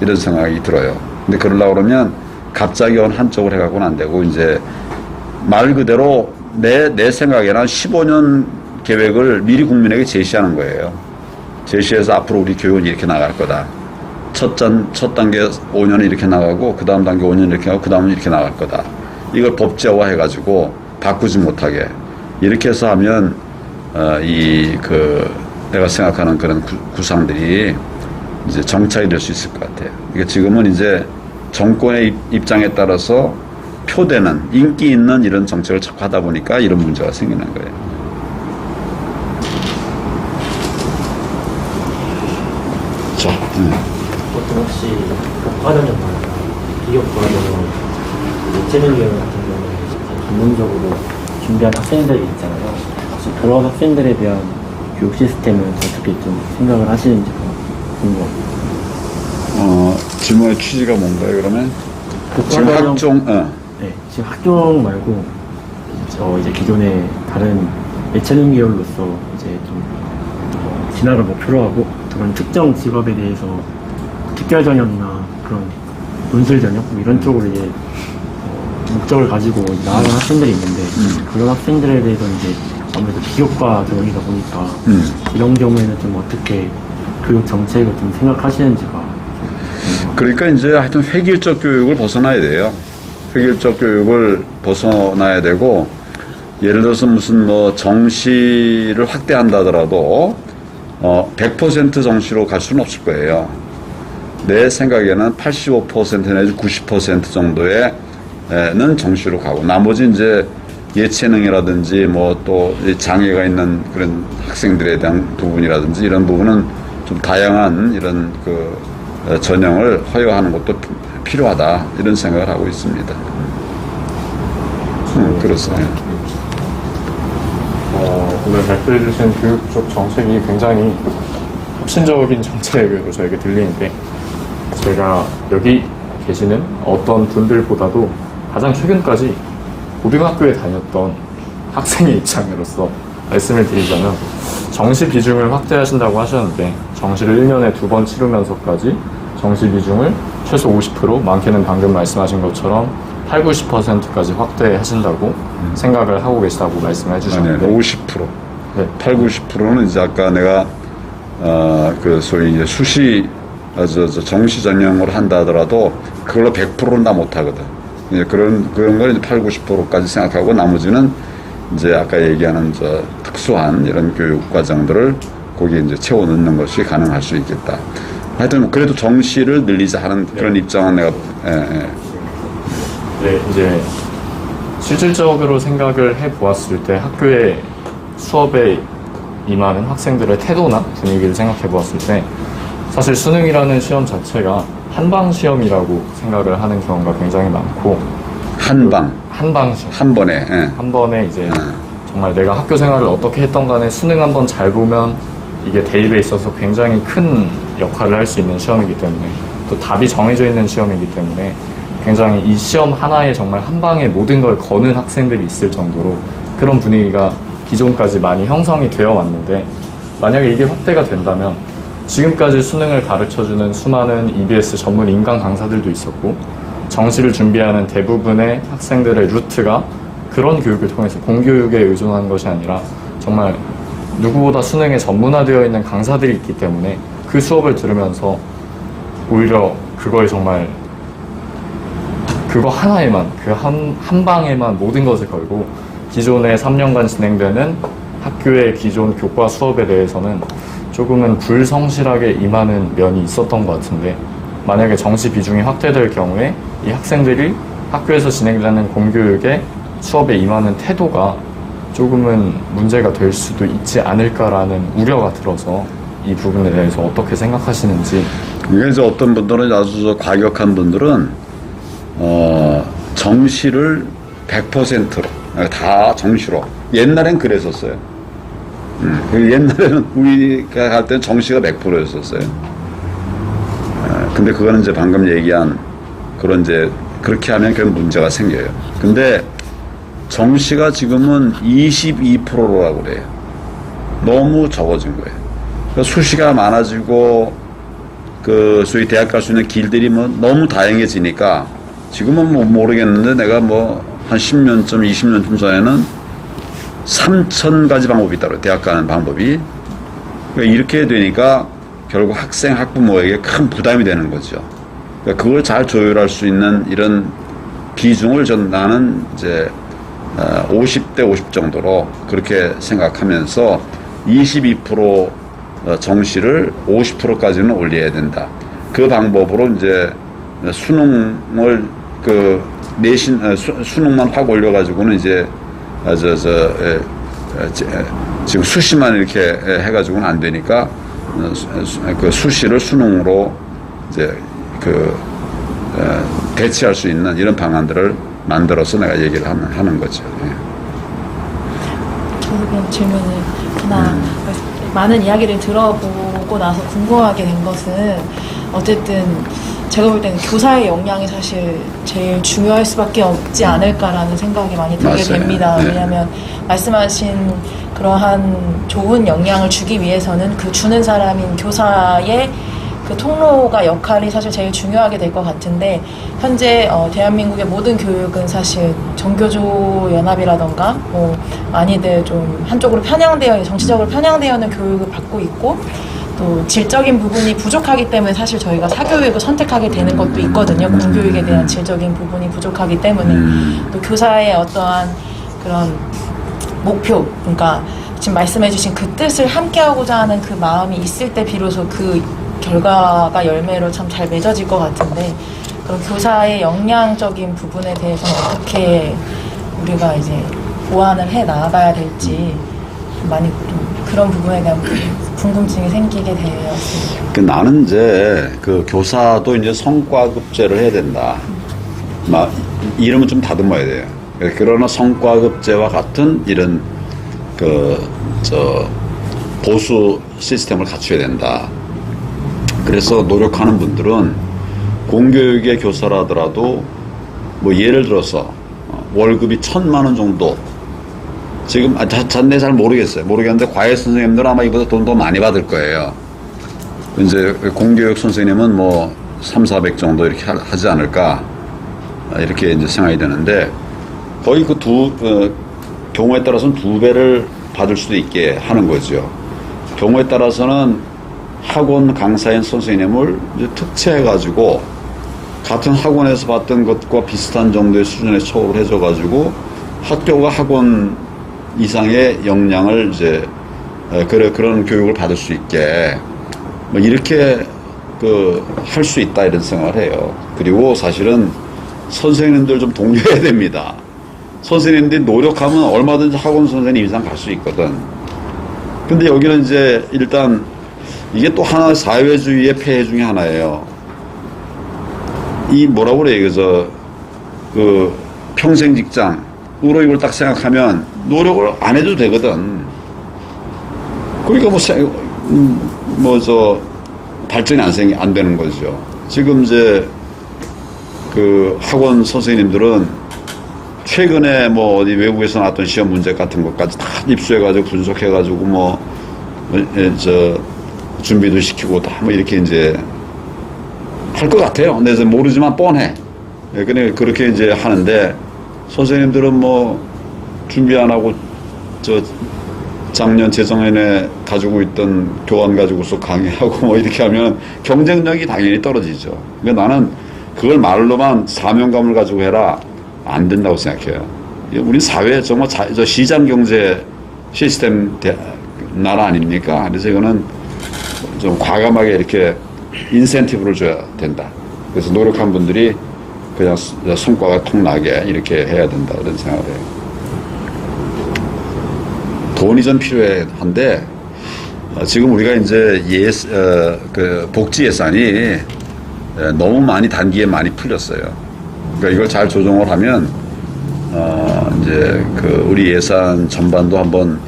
이런 생각이 들어요. 근데 그러려고 그러면 갑자기 어느 한쪽을 해갖고는 안 되고 이제 말 그대로 내 생각에는 15년 계획을 미리 국민에게 제시하는 거예요. 제시해서 앞으로 우리 교육은 이렇게 나갈 거다. 첫 단계 5년은 이렇게 나가고 그 다음 단계 5년 이렇게 하고 그 다음은 이렇게 나갈 거다. 이걸 법제화 해가지고 바꾸지 못하게 이렇게 해서 하면 내가 생각하는 그런 구상들이 이제 정착이 될 수 있을 것 같아요. 그러니까 지금은 이제 정권의 입장에 따라서 표되는 인기 있는 이런 정책을 자꾸 하다 보니까 이런 문제가 생기는 거예요. 보통 혹시 과정이나 비교 과정으로 예체능 교육 같은 경우는 전문적으로 준비한 학생들이 있잖아요. 혹시 그런 학생들에 대한 교육 시스템을 어떻게 좀 생각을 하시는지 궁금합니다. 질문의 취지가 뭔가요, 그러면? 지금 과정, 학종, 네, 지금 학종 말고, 이제 기존의 다른 예체능 계열로서 이제 좀, 진학을 목표로 하고, 그런 특정 직업에 대해서 특별 전형이나 그런 논술 전형, 이런 쪽으로 이제, 목적을 가지고 나아가는 학생들이 있는데, 그런 학생들에 대해서 이제 아무래도 비교과 전형이다 보니까, 이런 경우에는 좀 어떻게 교육 정책을 좀 생각하시는지가. 그러니까 이제 하여튼 획일적 교육을 벗어나야 돼요. 획일적 교육을 벗어나야 되고, 예를 들어서 무슨 뭐 정시를 확대한다 하더라도 100% 정시로 갈 수는 없을 거예요. 내 생각에는 85% 내지 90% 정도에는 정시로 가고, 나머지 이제 예체능이라든지 뭐 또 장애가 있는 그런 학생들에 대한 부분이라든지 이런 부분은 좀 다양한 이런 그 전형을 허용하는 것도 필요하다, 이런 생각을 하고 있습니다. 그렇습니다. 오늘 발표해 주신 교육 쪽 정책이 굉장히 혁신적인 정책으로 저에게 들리는데, 제가 여기 계시는 어떤 분들보다도 가장 최근까지 고등학교에 다녔던 학생의 입장으로서 말씀을 드리자면, 정시 비중을 확대하신다고 하셨는데 정시를 1년에 2번 치르면서까지 정시 비중을 최소 50%, 많게는 방금 말씀하신 것처럼 80-90%까지 확대하신다고 생각을 하고 계시다고 말씀해 주셨는데, 50%. 네. 80-90%는 이제 아까 내가 그 소위 이제 수시 정시 전형으로 한다 하더라도 그걸로 100%는 다 못 하거든. 이제 그런 걸 이제 80-90%까지 생각하고, 나머지는 이제 아까 얘기하는 특수한 이런 교육 과정들을 거기에 이제 채워 넣는 것이 가능할 수 있겠다. 하여튼 그래도 정시를 늘리자 하는 그런 입장은 내가 네, 이제 실질적으로 생각을 해보았을 때 학교의 수업에 임하는 학생들의 태도나 분위기를 생각해 보았을 때, 사실 수능이라는 시험 자체가 한방 시험이라고 생각을 하는 경우가 굉장히 많고, 한방 시험, 한 번에 한 번에 이제 정말 내가 학교 생활을 어떻게 했던 간에 수능 한번 잘 보면 이게 대입에 있어서 굉장히 큰 역할을 할 수 있는 시험이기 때문에, 또 답이 정해져 있는 시험이기 때문에 굉장히 이 시험 하나에 정말 한 방에 모든 걸 거는 학생들이 있을 정도로 그런 분위기가 기존까지 많이 형성이 되어 왔는데, 만약에 이게 확대가 된다면 지금까지 수능을 가르쳐주는 수많은 EBS 전문 인강 강사들도 있었고, 정시를 준비하는 대부분의 학생들의 루트가 그런 교육을 통해서 공교육에 의존한 것이 아니라 정말 누구보다 수능에 전문화되어 있는 강사들이 있기 때문에 그 수업을 들으면서 오히려 그거에 정말 그거 하나에만, 그 한 방에만 모든 것을 걸고, 기존에 3년간 진행되는 학교의 기존 교과 수업에 대해서는 조금은 불성실하게 임하는 면이 있었던 것 같은데, 만약에 정시 비중이 확대될 경우에 이 학생들이 학교에서 진행되는 공교육에 수업에 임하는 태도가 조금은 문제가 될 수도 있지 않을까라는 우려가 들어서 이 부분에 대해서 어떻게 생각하시는지. 그래서 어떤 분들은 아주 과격한 분들은 정시를 100%로 다 정시로, 옛날엔 그랬었어요. 옛날에는 우리가 갈 때는 정시가 100%였었어요. 근데 그거는 이제 방금 얘기한 그런 이제 그렇게 하면 그런 문제가 생겨요. 근데 정시가 지금은 22%라고 그래요. 너무 적어진 거예요. 그러니까 수시가 많아지고 그 소위 대학 갈 수 있는 길들이 뭐 너무 다양해지니까 지금은 뭐 모르겠는데, 내가 뭐 한 10년쯤 20년쯤 전에는 3,000가지 방법이 있다고, 대학 가는 방법이. 그러니까 이렇게 되니까 결국 학생 학부모에게 큰 부담이 되는 거죠. 그러니까 그걸 잘 조율할 수 있는 이런 비중을 나는 이제 50대 50 정도로 그렇게 생각하면서 22% 정시를 50%까지는 올려야 된다. 그 방법으로 이제 수능을 수능만 확 올려가지고는 이제 지금 수시만 이렇게 해가지고는 안 되니까 그 수시를 수능으로 이제 대체할 수 있는 이런 방안들을 만들어서 내가 얘기를 하는 거죠. 저도 그냥 질문을 하나, 많은 이야기를 들어보고 나서 궁금하게 된 것은, 어쨌든 제가 볼 때는 교사의 역량이 사실 제일 중요할 수밖에 없지 않을까라는 생각이 많이 들게 맞아요. 됩니다. 네. 왜냐하면 말씀하신 그러한 좋은 역량을 주기 위해서는 그 주는 사람인 교사의 그 통로가 역할이 사실 제일 중요하게 될 것 같은데, 현재 대한민국의 모든 교육은 사실 전교조 연합이라던가 뭐 많이들 좀 한쪽으로 정치적으로 편향되어 있는 교육을 받고 있고, 또 질적인 부분이 부족하기 때문에 사실 저희가 사교육을 선택하게 되는 것도 있거든요. 공교육에 대한 질적인 부분이 부족하기 때문에. 또 교사의 어떠한 그런 목표, 그러니까 지금 말씀해주신 그 뜻을 함께하고자 하는 그 마음이 있을 때 비로소 그 결과가 열매로 참 잘 맺어질 것 같은데, 그럼 교사의 역량적인 부분에 대해서는 어떻게 우리가 이제 보완을 해 나가야 될지 좀 많이 좀 그런 부분에 대한 궁금증이 생기게 되었습니다. 나는 이제 그 교사도 이제 성과급제를 해야 된다. 막 이름은 좀 다듬어야 돼요. 그러나 성과급제와 같은 이런 보수 시스템을 갖춰야 된다. 그래서 노력하는 분들은 공교육의 교사라더라도 뭐 예를 들어서 월급이 1,000만 원 정도, 지금 내 잘 모르겠는데 과외 선생님들은 아마 이보다 돈 더 많이 받을 거예요. 이제 공교육 선생님은 뭐 300-400 정도 이렇게 하지 않을까 이렇게 이제 생각이 되는데, 거의 경우에 따라서는 2배를 받을 수도 있게 하는 거죠. 경우에 따라서는 학원 강사인 선생님을 이제 특채해가지고 같은 학원에서 받던 것과 비슷한 정도의 수준의 처우를 해줘가지고 학교가 학원 이상의 역량을 이제 그런 교육을 받을 수 있게 뭐 이렇게 할 수 있다 이런 생각을 해요. 그리고 사실은 선생님들 좀 독려해야 됩니다. 선생님들이 노력하면 얼마든지 학원 선생님 이상 갈 수 있거든. 근데 여기는 이제 일단 이게 또 하나의 사회주의의 폐해 중에 하나예요. 이 뭐라고 그래요? 평생 직장으로 이걸 딱 생각하면 노력을 안 해도 되거든. 그러니까 발전이 안 되는 거죠. 지금 이제 학원 선생님들은 최근에 뭐 어디 외국에서 나왔던 시험 문제 같은 것까지 다 입수해가지고 분석해가지고 준비도 시키고 다 뭐 이렇게 이제 할 것 같아요. 근데 이제 모르지만 뻔해. 그냥 그렇게 이제 하는데, 선생님들은 뭐 준비 안 하고 작년 재작년에 가지고 있던 교환 가지고서 강의하고 뭐 이렇게 하면 경쟁력이 당연히 떨어지죠. 그러니까 나는 그걸 말로만 사명감을 가지고 해라, 안 된다고 생각해요. 우리 사회 정말 시장 경제 시스템 나라 아닙니까? 그래서 이거는 좀 과감하게 이렇게 인센티브를 줘야 된다. 그래서 노력한 분들이 그냥 성과가 통 나게 이렇게 해야 된다 이런 생각을 해요. 돈이 좀 필요한데 지금 우리가 이제 복지 예산이 너무 많이 단기에 많이 풀렸어요. 그러니까 이걸 잘 조정을 하면 이제 우리 예산 전반도 한번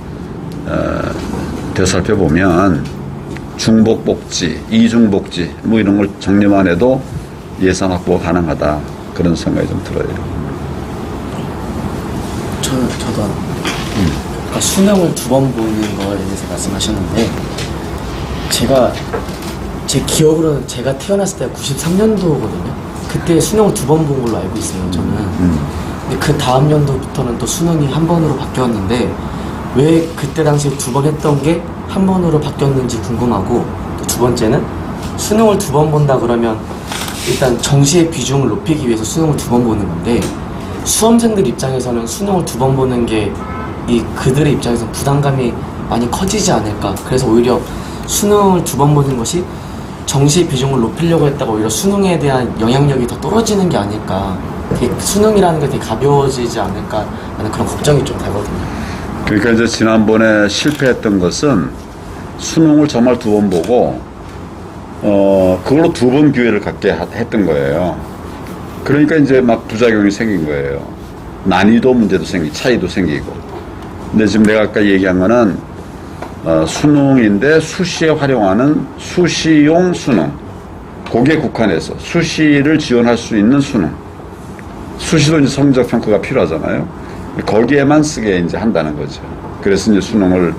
되살펴보면 중복복지, 이중복지 뭐 이런 걸 정리만 해도 예산 확보가 가능하다, 그런 생각이 좀 들어요. 저도 아까 수능을 2번 보는 거에 대해서 말씀하셨는데, 제 기억으로는 제가 태어났을 때가 93년도거든요. 그때 수능을 2번 본 걸로 알고 있어요, 저는. 근데 그 다음 연도부터는 또 수능이 한 번으로 바뀌었는데, 왜 그때 당시에 2번 했던 게 한 번으로 바뀌었는지 궁금하고, 또 두 번째는 수능을 2번 본다 그러면 일단 정시의 비중을 높이기 위해서 수능을 2번 보는 건데, 수험생들 입장에서는 수능을 2번 보는 게 그들의 입장에서 부담감이 많이 커지지 않을까. 그래서 오히려 수능을 2번 보는 것이 정시의 비중을 높이려고 했다가 오히려 수능에 대한 영향력이 더 떨어지는 게 아닐까. 수능이라는 게 되게 가벼워지지 않을까 하는 그런 걱정이 좀 되거든요. 그러니까 이제 지난번에 실패했던 것은 수능을 정말 2번 보고 그걸로 2번 기회를 갖게 했던 거예요. 그러니까 이제 막 부작용이 생긴 거예요. 난이도 문제도 차이도 생기고. 근데 지금 내가 아까 얘기한 거는 수능인데 수시에 활용하는 수시용 수능, 거기에 국한해서 수시를 지원할 수 있는 수능. 수시도 이제 성적 평가가 필요하잖아요. 거기에만 쓰게 이제 한다는 거죠. 그래서 이제 수능을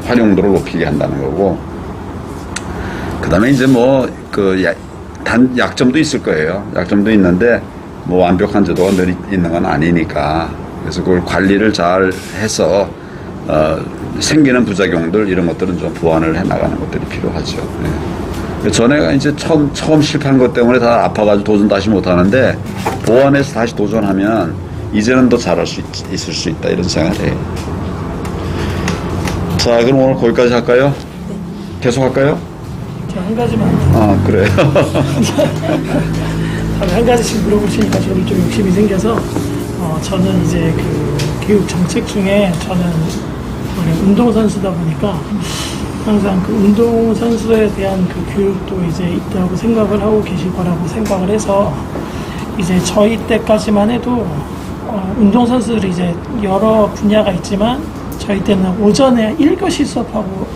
활용도를 높이게 한다는 거고. 그 다음에 이제 약점도 있을 거예요. 약점도 있는데 뭐 완벽한 제도가 늘 있는 건 아니니까. 그래서 그걸 관리를 잘 해서 생기는 부작용들 이런 것들은 좀 보완을 해 나가는 것들이 필요하죠. 네. 전에가 이제 처음 실패한 것 때문에 다 아파가지고 도전 다시 못 하는데, 보완해서 다시 도전하면 이제는 더 잘할 수 있을 수 있다 이런 생각을 해요. 자, 그럼 오늘 거기까지 할까요? 계속 할까요? 저 한 가지만. 아, 그래요. 한 가지씩 물어보시니까 저도 좀 욕심이 생겨서 저는 이제 그 교육 정책 중에 저는 원래 운동선수다 보니까 항상 그 운동선수에 대한 그 교육도 이제 있다고 생각을 하고 계실 거라고 생각을 해서 이제 저희 때까지만 해도 운동선수들이 이제 여러 분야가 있지만 저희 때는 오전에 1교시 수업하고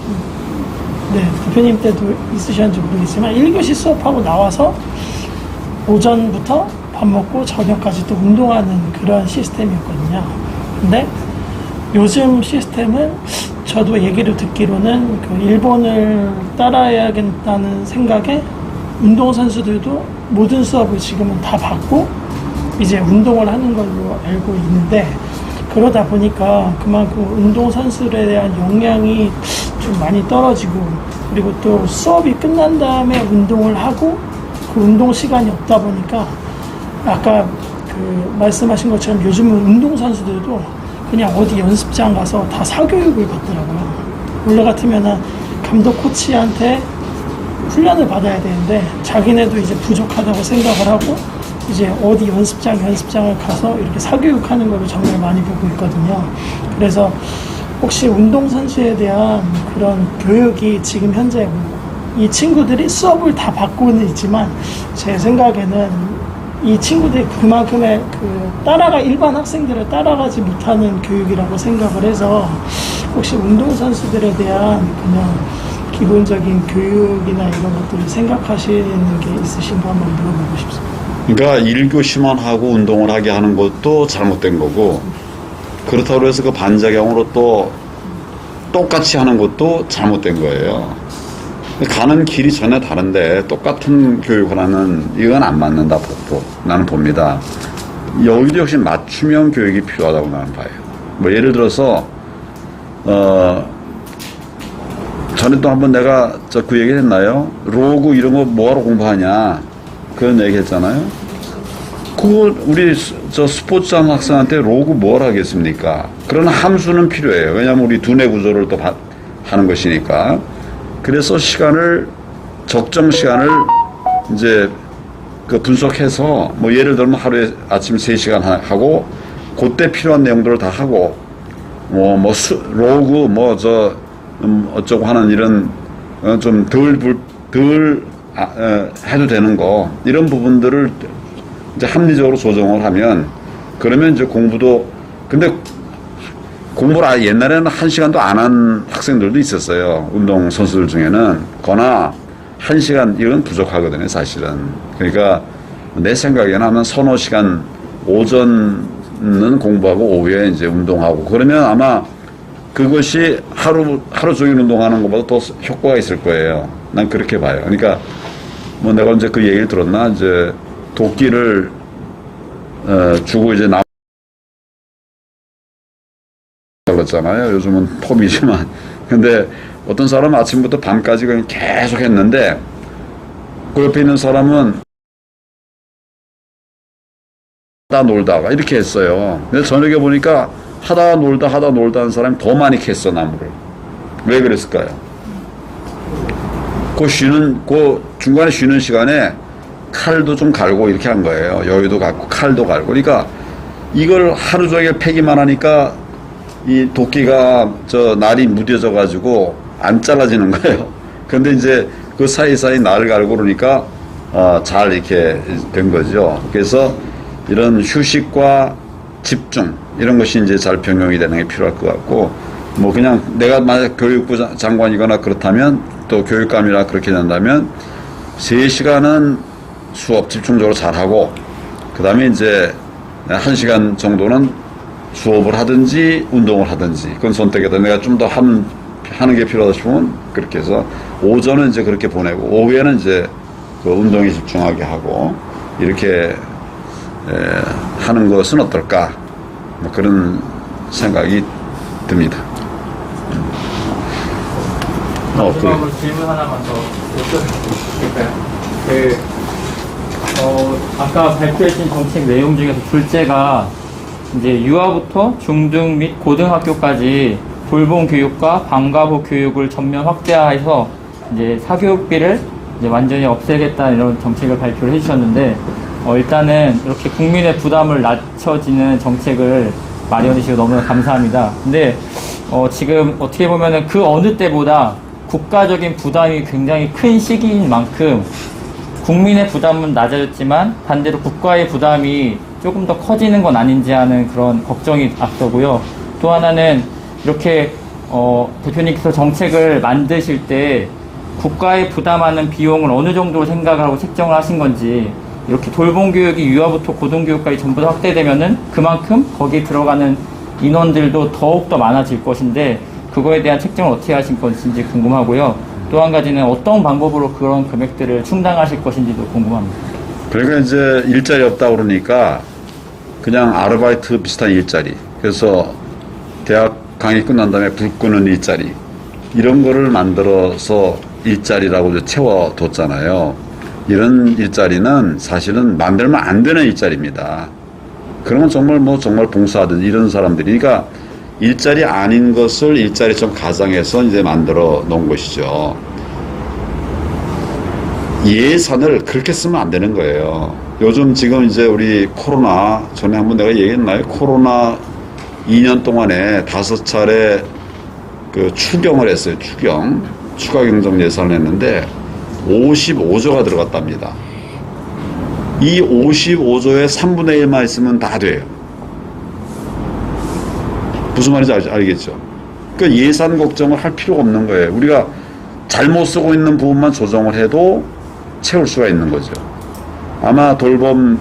네, 대표님 때도 있으셨는지 모르겠지만 1교시 수업하고 나와서 오전부터 밥 먹고 저녁까지 또 운동하는 그런 시스템이었거든요. 근데 요즘 시스템은 저도 얘기를 듣기로는 그 일본을 따라야겠다는 생각에 운동선수들도 모든 수업을 지금은 다 받고 이제 운동을 하는 걸로 알고 있는데 그러다 보니까 그만큼 운동선수들에 대한 역량이 좀 많이 떨어지고 그리고 또 수업이 끝난 다음에 운동을 하고 그 운동 시간이 없다 보니까 아까 그 말씀하신 것처럼 요즘은 운동선수들도 그냥 어디 연습장 가서 다 사교육을 받더라고요. 원래 같으면은 감독 코치한테 훈련을 받아야 되는데 자기네도 이제 부족하다고 생각을 하고 이제 어디 연습장을 가서 이렇게 사교육하는 거를 정말 많이 보고 있거든요. 그래서 혹시 운동선수에 대한 그런 교육이 지금 현재 이 친구들이 수업을 다 받고는 있지만 제 생각에는 이 친구들이 그만큼의 일반 학생들을 따라가지 못하는 교육이라고 생각을 해서 혹시 운동선수들에 대한 그냥 기본적인 교육이나 이런 것들을 생각하시는 게 있으신가 한번 물어보고 싶습니다. 그러니까 1교시만 하고 운동을 하게 하는 것도 잘못된 거고 그렇다고 해서 그 반작용으로 또 똑같이 하는 것도 잘못된 거예요. 가는 길이 전혀 다른데 똑같은 교육을 하는 이건 안 맞는다 나는 봅니다. 여기도 역시 맞춤형 교육이 필요하다고 나는 봐요. 뭐 예를 들어서 전에 또 한번 내가 그 얘기 했나요? 로그 이런 거 뭐하러 공부하냐 그런 얘기 했잖아요. 그거 우리 스포츠하는 학생한테 로그 뭘 하겠습니까? 그런 함수는 필요해요. 왜냐하면 우리 두뇌 구조를 또 하는 것이니까. 그래서 적정 시간을 이제 그 분석해서 뭐 예를 들면 하루에 아침 3시간 하고 그때 필요한 내용들을 다 하고 로그 어쩌고 하는 이런 좀 덜 해도 되는 거 이런 부분들을 이제 합리적으로 조정을 하면 그러면 이제 공부도 근데 공부를 옛날에는 1시간도 안 한 학생들도 있었어요. 운동 선수들 중에는. 그러나 1시간 이건 부족하거든요, 사실은. 그러니까 내 생각에는 하면 서너 시간 오전은 공부하고 오후에 이제 운동하고 그러면 아마 그것이 하루 종일 운동하는 것보다 더 효과가 있을 거예요. 난 그렇게 봐요. 그러니까 뭐 내가 언제 그 얘기를 들었나 이제 도끼를 주고 이제 그렇잖아요. 요즘은 폼이지만. 근데 어떤 사람은 아침부터 밤까지 그냥 계속 했는데 그 옆에 있는 사람은 하다 놀다가 이렇게 했어요. 근데 저녁에 보니까 하다 놀다 하는 사람이 더 많이 캤어, 나무를. 왜 그랬을까요? 그 중간에 쉬는 시간에 칼도 좀 갈고 이렇게 한 거예요. 여유도 갖고 칼도 갈고. 그러니까 이걸 하루 종일 패기만 하니까 이 도끼가 날이 무뎌져 가지고 안 잘라지는 거예요. 근데 이제 그 사이사이 날을 갈고 그러니까 잘 이렇게 된 거죠. 그래서 이런 휴식과 집중 이런 것이 이제 잘 병용이 되는 게 필요할 것 같고 뭐 그냥 내가 만약 교육부 장관이거나 그렇다면 또 교육감이라 그렇게 된다면 3시간은 수업 집중적으로 잘하고 그 다음에 이제 1시간 정도는 수업을 하든지 운동을 하든지 그건 선택이다. 내가 좀 더 하는 게 필요하다 싶으면 그렇게 해서 오전은 이제 그렇게 보내고 오후에는 이제 그 운동에 집중하게 하고 이렇게 하는 것은 어떨까 뭐 그런 생각이 듭니다. 그래. 질문 하나만 더 여쭤볼까요? 아까 발표해주신 정책 내용 중에서 둘째가 이제 유아부터 중등 및 고등학교까지 돌봄 교육과 방과후 교육을 전면 확대해서 이제 사교육비를 이제 완전히 없애겠다는 이런 정책을 발표를 해주셨는데, 일단은 이렇게 국민의 부담을 낮춰지는 정책을 마련해 주시고 너무나 감사합니다. 근데 지금 어떻게 보면은 그 어느 때보다 국가적인 부담이 굉장히 큰 시기인 만큼 국민의 부담은 낮아졌지만 반대로 국가의 부담이 조금 더 커지는 건 아닌지 하는 그런 걱정이 앞서고요. 또 하나는 이렇게 대표님께서 정책을 만드실 때 국가에 부담하는 비용을 어느 정도 생각을 하고 책정을 하신 건지, 이렇게 돌봄 교육이 유아부터 고등교육까지 전부 다 확대되면은 그만큼 거기에 들어가는 인원들도 더욱더 많아질 것인데, 그거에 대한 책정을 어떻게 하실 것인지 궁금하고요. 또 한 가지는 어떤 방법으로 그런 금액들을 충당하실 것인지도 궁금합니다. 그러니까 이제 일자리 없다 그러니까 그냥 아르바이트 비슷한 일자리, 그래서 대학 강의 끝난 다음에 불 끄는 일자리, 이런 거를 만들어서 일자리라고 채워뒀잖아요. 이런 일자리는 사실은 만들면 안 되는 일자리입니다. 그러면 정말 봉사하든 이런 사람들이, 그러니까 일자리 아닌 것을 일자리처럼 가정해서 이제 만들어 놓은 것이죠. 예산을 그렇게 쓰면 안 되는 거예요. 요즘 지금 이제 우리 코로나, 전에 한번 내가 얘기했나요? 코로나 2년 동안에 5차례 그 추경을 했어요. 추가 경정 예산을 했는데 55조가 들어갔답니다. 이 55조의 3분의 1만 있으면 다 돼요. 무슨 말인지 알겠죠? 그러니까 예산 걱정을 할 필요가 없는 거예요. 우리가 잘못 쓰고 있는 부분만 조정을 해도 채울 수가 있는 거죠. 아마 돌봄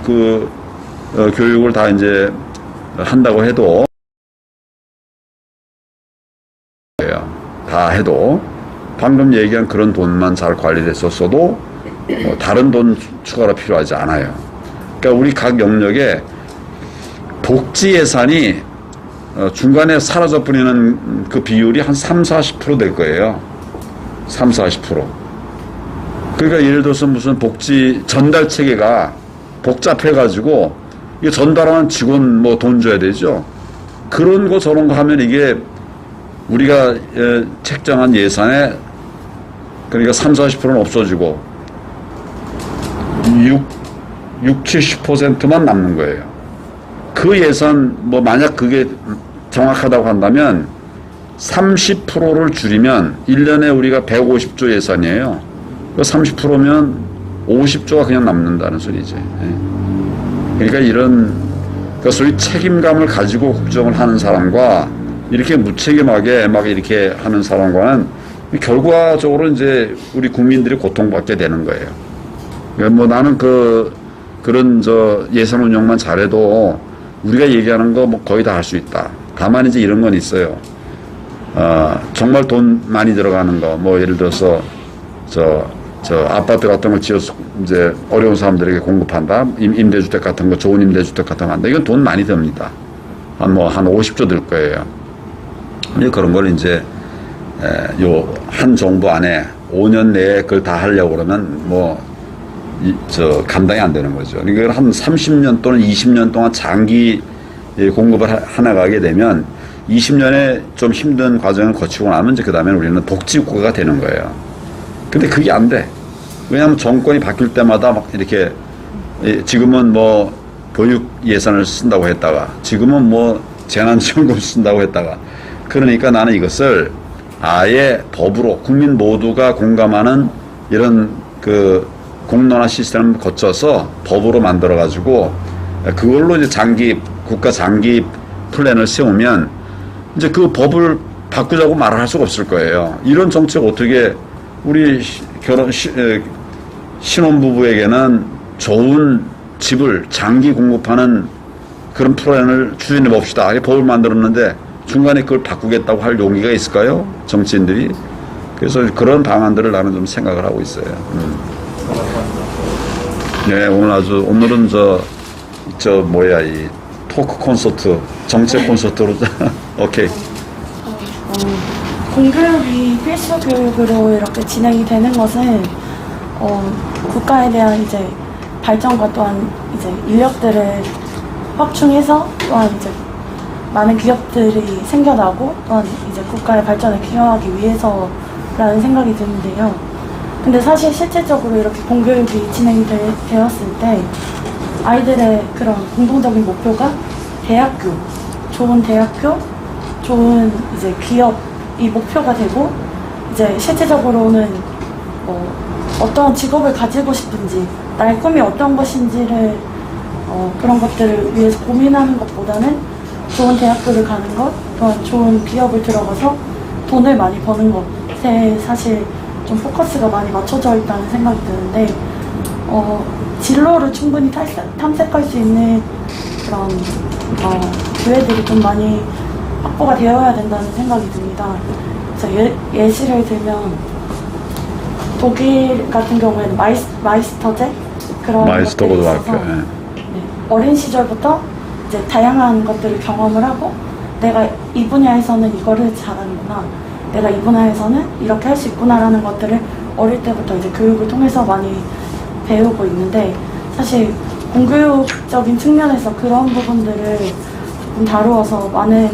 교육을 다 이제 한다고 해도, 방금 얘기한 그런 돈만 잘 관리됐었어도 다른 돈 추가로 필요하지 않아요. 그러니까 우리 각 영역에 복지 예산이 중간에 사라져 버리는 그 비율이 한 30-40% 될 거예요. 30-40%. 그러니까 예를 들어서 무슨 복지 전달 체계가 복잡해가지고 이게 전달하는 직원 돈 줘야 되죠. 그런 거 저런 거 하면 이게 우리가 책정한 예산에, 그러니까 30-40%는 없어지고 70%만 남는 거예요. 그 예산 만약 그게 정확하다고 한다면 30%를 줄이면 1년에 우리가 150조 예산이에요. 그 30%면 50조가 그냥 남는다는 소리죠. 그러니까 그러니까 소위 책임감을 가지고 국정을 하는 사람과 이렇게 무책임하게 막 이렇게 하는 사람과는 결과적으로 이제 우리 국민들이 고통받게 되는 거예요. 그러니까 나는 그런 예산 운영만 잘해도 우리가 얘기하는 거 거의 다 할 수 있다. 다만 이제 이런 건 있어요. 정말 돈 많이 들어가는 거, 예를 들어서 아파트 같은 걸 지어서 이제 어려운 사람들에게 공급한다. 임대주택 같은 거, 좋은 임대주택 같은 거 한다. 이건 돈 많이 듭니다. 한 50조 들 거예요. 그런 걸 이제 한 정부 안에 5년 내에 그걸 다 하려고 그러면 감당이 안 되는 거죠. 그러니까 한 30년 또는 20년 동안 장기 공급을 해나가게 되면 20년에 좀 힘든 과정을 거치고 나면 이제 그 다음에 우리는 복지국가가 되는 거예요. 근데 그게 안 돼. 왜냐하면 정권이 바뀔 때마다 막 이렇게, 지금은 교육 예산을 쓴다고 했다가, 지금은 재난지원금을 쓴다고 했다가, 그러니까 나는 이것을 아예 법으로 국민 모두가 공감하는 이런 공론화 시스템을 거쳐서 법으로 만들어가지고 그걸로 이제 국가 장기 플랜을 세우면 이제 그 법을 바꾸자고 말을 할 수가 없을 거예요. 이런 정책 어떻게 우리 신혼부부에게는 좋은 집을 장기 공급하는 그런 플랜을 추진해 봅시다. 법을 만들었는데 중간에 그걸 바꾸겠다고 할 용기가 있을까요? 정치인들이. 그래서 그런 방안들을 나는 좀 생각을 하고 있어요. 네, 오늘은 이 토크 콘서트, 정책 콘서트로 오케이. 공교육이 필수 교육으로 이렇게 진행이 되는 것은 국가에 대한 이제 발전과 또한 이제 인력들을 확충해서 또한 이제 많은 기업들이 생겨나고 또한 이제 국가의 발전을 기여하기 위해서라는 생각이 드는데요. 근데 사실 실질적으로 이렇게 공교육이 진행이 되었을 때 아이들의 그런 공동적인 목표가 대학교, 좋은 대학교, 좋은 이제 기업이 목표가 되고 이제 실질적으로는 어떤 직업을 가지고 싶은지 나의 꿈이 어떤 것인지를 그런 것들을 위해서 고민하는 것보다는 좋은 대학교를 가는 것 또한 좋은 기업을 들어가서 돈을 많이 버는 것에 사실 좀 포커스가 많이 맞춰져 있다는 생각이 드는데 진로를 충분히 탐색할 수 있는 그런 기회들이 좀 많이 확보가 되어야 된다는 생각이 듭니다. 그래서 예시를 들면 독일 같은 경우에는 마이스터제 그런 마이스터 것들이 고등학교. 있어서 네, 어린 시절부터 이제 다양한 것들을 경험을 하고 내가 이 분야에서는 이거를 잘하는구나, 내가 이 분야에서는 이렇게 할 수 있구나라는 것들을 어릴 때부터 이제 교육을 통해서 많이 배우고 있는데 사실 공교육적인 측면에서 그런 부분들을 조금 다루어서 많은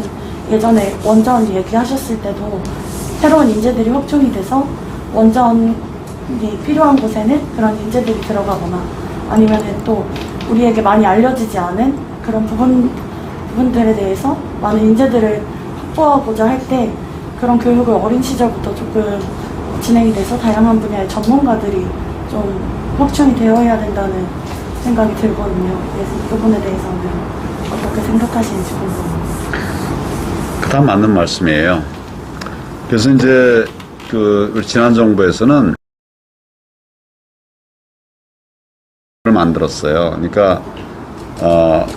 예전에 원전 얘기하셨을 때도 새로운 인재들이 확충이 돼서 원전이 필요한 곳에는 그런 인재들이 들어가거나 아니면은 또 우리에게 많이 알려지지 않은 그런 부분들에 대해서 많은 인재들을 확보하고자 할 때 그런 교육을 어린 시절부터 조금 진행이 돼서 다양한 분야의 전문가들이 좀 확충이 되어야 된다는 생각이 들거든요. 그래서 이 부분에 대해서는 어떻게 생각하시는지 궁금합니다. 다 맞는 말씀이에요. 그래서 이제 우리 지난 정부에서는 만들었어요. 그러니까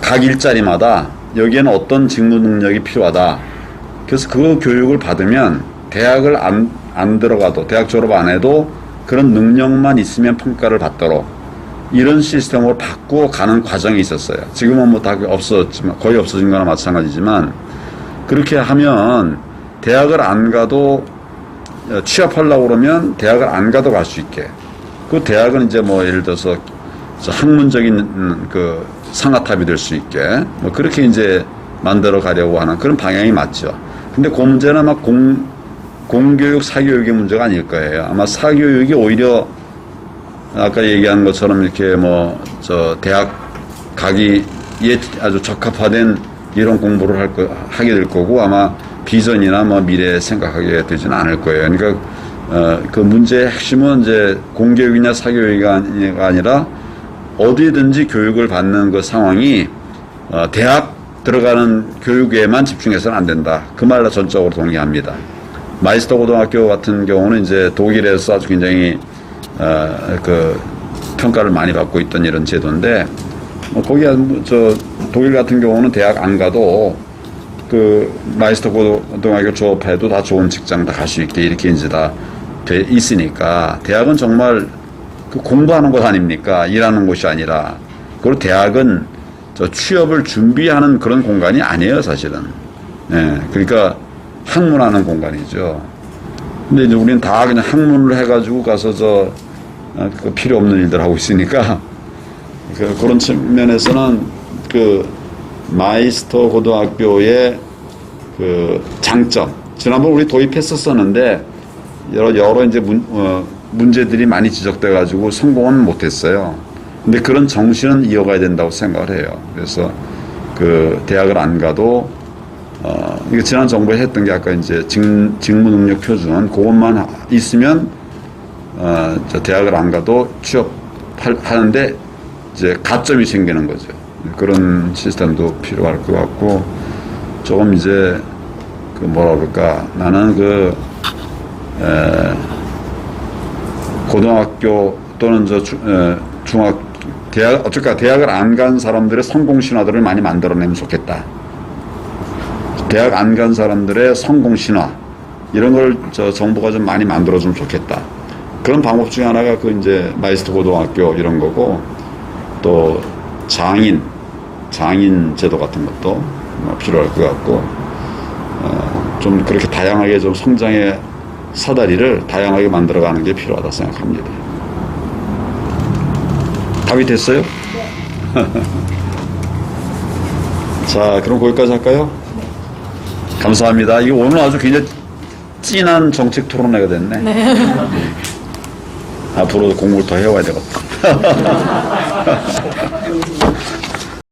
각 일자리마다 여기에는 어떤 직무 능력이 필요하다. 그래서 그 교육을 받으면 대학을 안 들어가도 대학 졸업 안 해도 그런 능력만 있으면 평가를 받도록 이런 시스템으로 바꾸어 가는 과정이 있었어요. 지금은 뭐 다 없어졌지만 거의 없어진 거나 마찬가지지만 그렇게 하면 대학을 안 가도 취업하려고 그러면 대학을 안 가도 갈 수 있게. 그 대학은 이제 뭐 예를 들어서 학문적인 그 상아탑이 될 수 있게 뭐 그렇게 이제 만들어 가려고 하는 그런 방향이 맞죠. 근데 그 문제는 아마 공교육, 사교육의 문제가 아닐 거예요. 아마 사교육이 오히려 아까 얘기한 것처럼 이렇게 대학 가기에 아주 적합화된 이런 공부를 하게 될 거고 아마 비전이나 미래에 생각하게 되지는 않을 거예요. 그러니까 그 문제의 핵심은 이제 공교육이냐 사교육이 아니라 어디든지 교육을 받는 그 상황이 대학 들어가는 교육에만 집중해서는 안 된다. 그 말로 전적으로 동의합니다. 마이스터 고등학교 같은 경우는 이제 독일에서 아주 굉장히 그 평가를 많이 받고 있던 이런 제도인데 거기 독일 같은 경우는 대학 안 가도 그 마이스터 고등학교 졸업해도 다 좋은 직장 다 갈 수 있게 이렇게 이제 다 돼 있으니까 대학은 정말 그 공부하는 곳 아닙니까? 일하는 곳이 아니라. 그리고 대학은 취업을 준비하는 그런 공간이 아니에요, 사실은. 예, 그러니까 학문하는 공간이죠. 근데 이제 우리는 다 그냥 학문을 해가지고 가서 그 필요 없는 일들 하고 있으니까 그런 측면에서는 그 마이스터 고등학교의 그 장점. 지난번 우리 도입했었었는데 여러 이제 문제들이 많이 지적돼가지고 성공은 못했어요. 근데 그런 정신은 이어가야 된다고 생각을 해요. 그래서 그 대학을 안 가도 이게 지난 정부에 했던 게 아까 이제 직무 능력 표준 그것만 있으면 대학을 안 가도 취업하는데 이제 가점이 생기는 거죠. 그런 시스템도 필요할 것 같고 조금 이제 그 뭐라 그럴까 나는 고등학교 또는 대학을 안 간 사람들의 성공 신화들을 많이 만들어내면 좋겠다. 대학 안 간 사람들의 성공 신화 이런 걸 정부가 좀 많이 만들어주면 좋겠다. 그런 방법 중에 하나가 그 이제 마이스터 고등학교 이런 거고 또 장인 제도 같은 것도 필요할 것 같고 좀 그렇게 다양하게 좀 성장의 사다리를 다양하게 만들어가는 게 필요하다 생각합니다. 답이 됐어요? 네. 자, 그럼 거기까지 할까요? 감사합니다. 이거 오늘 아주 굉장히 찐한 정책 토론회가 됐네. 네. 앞으로 공부를 더 해와야 되겠다.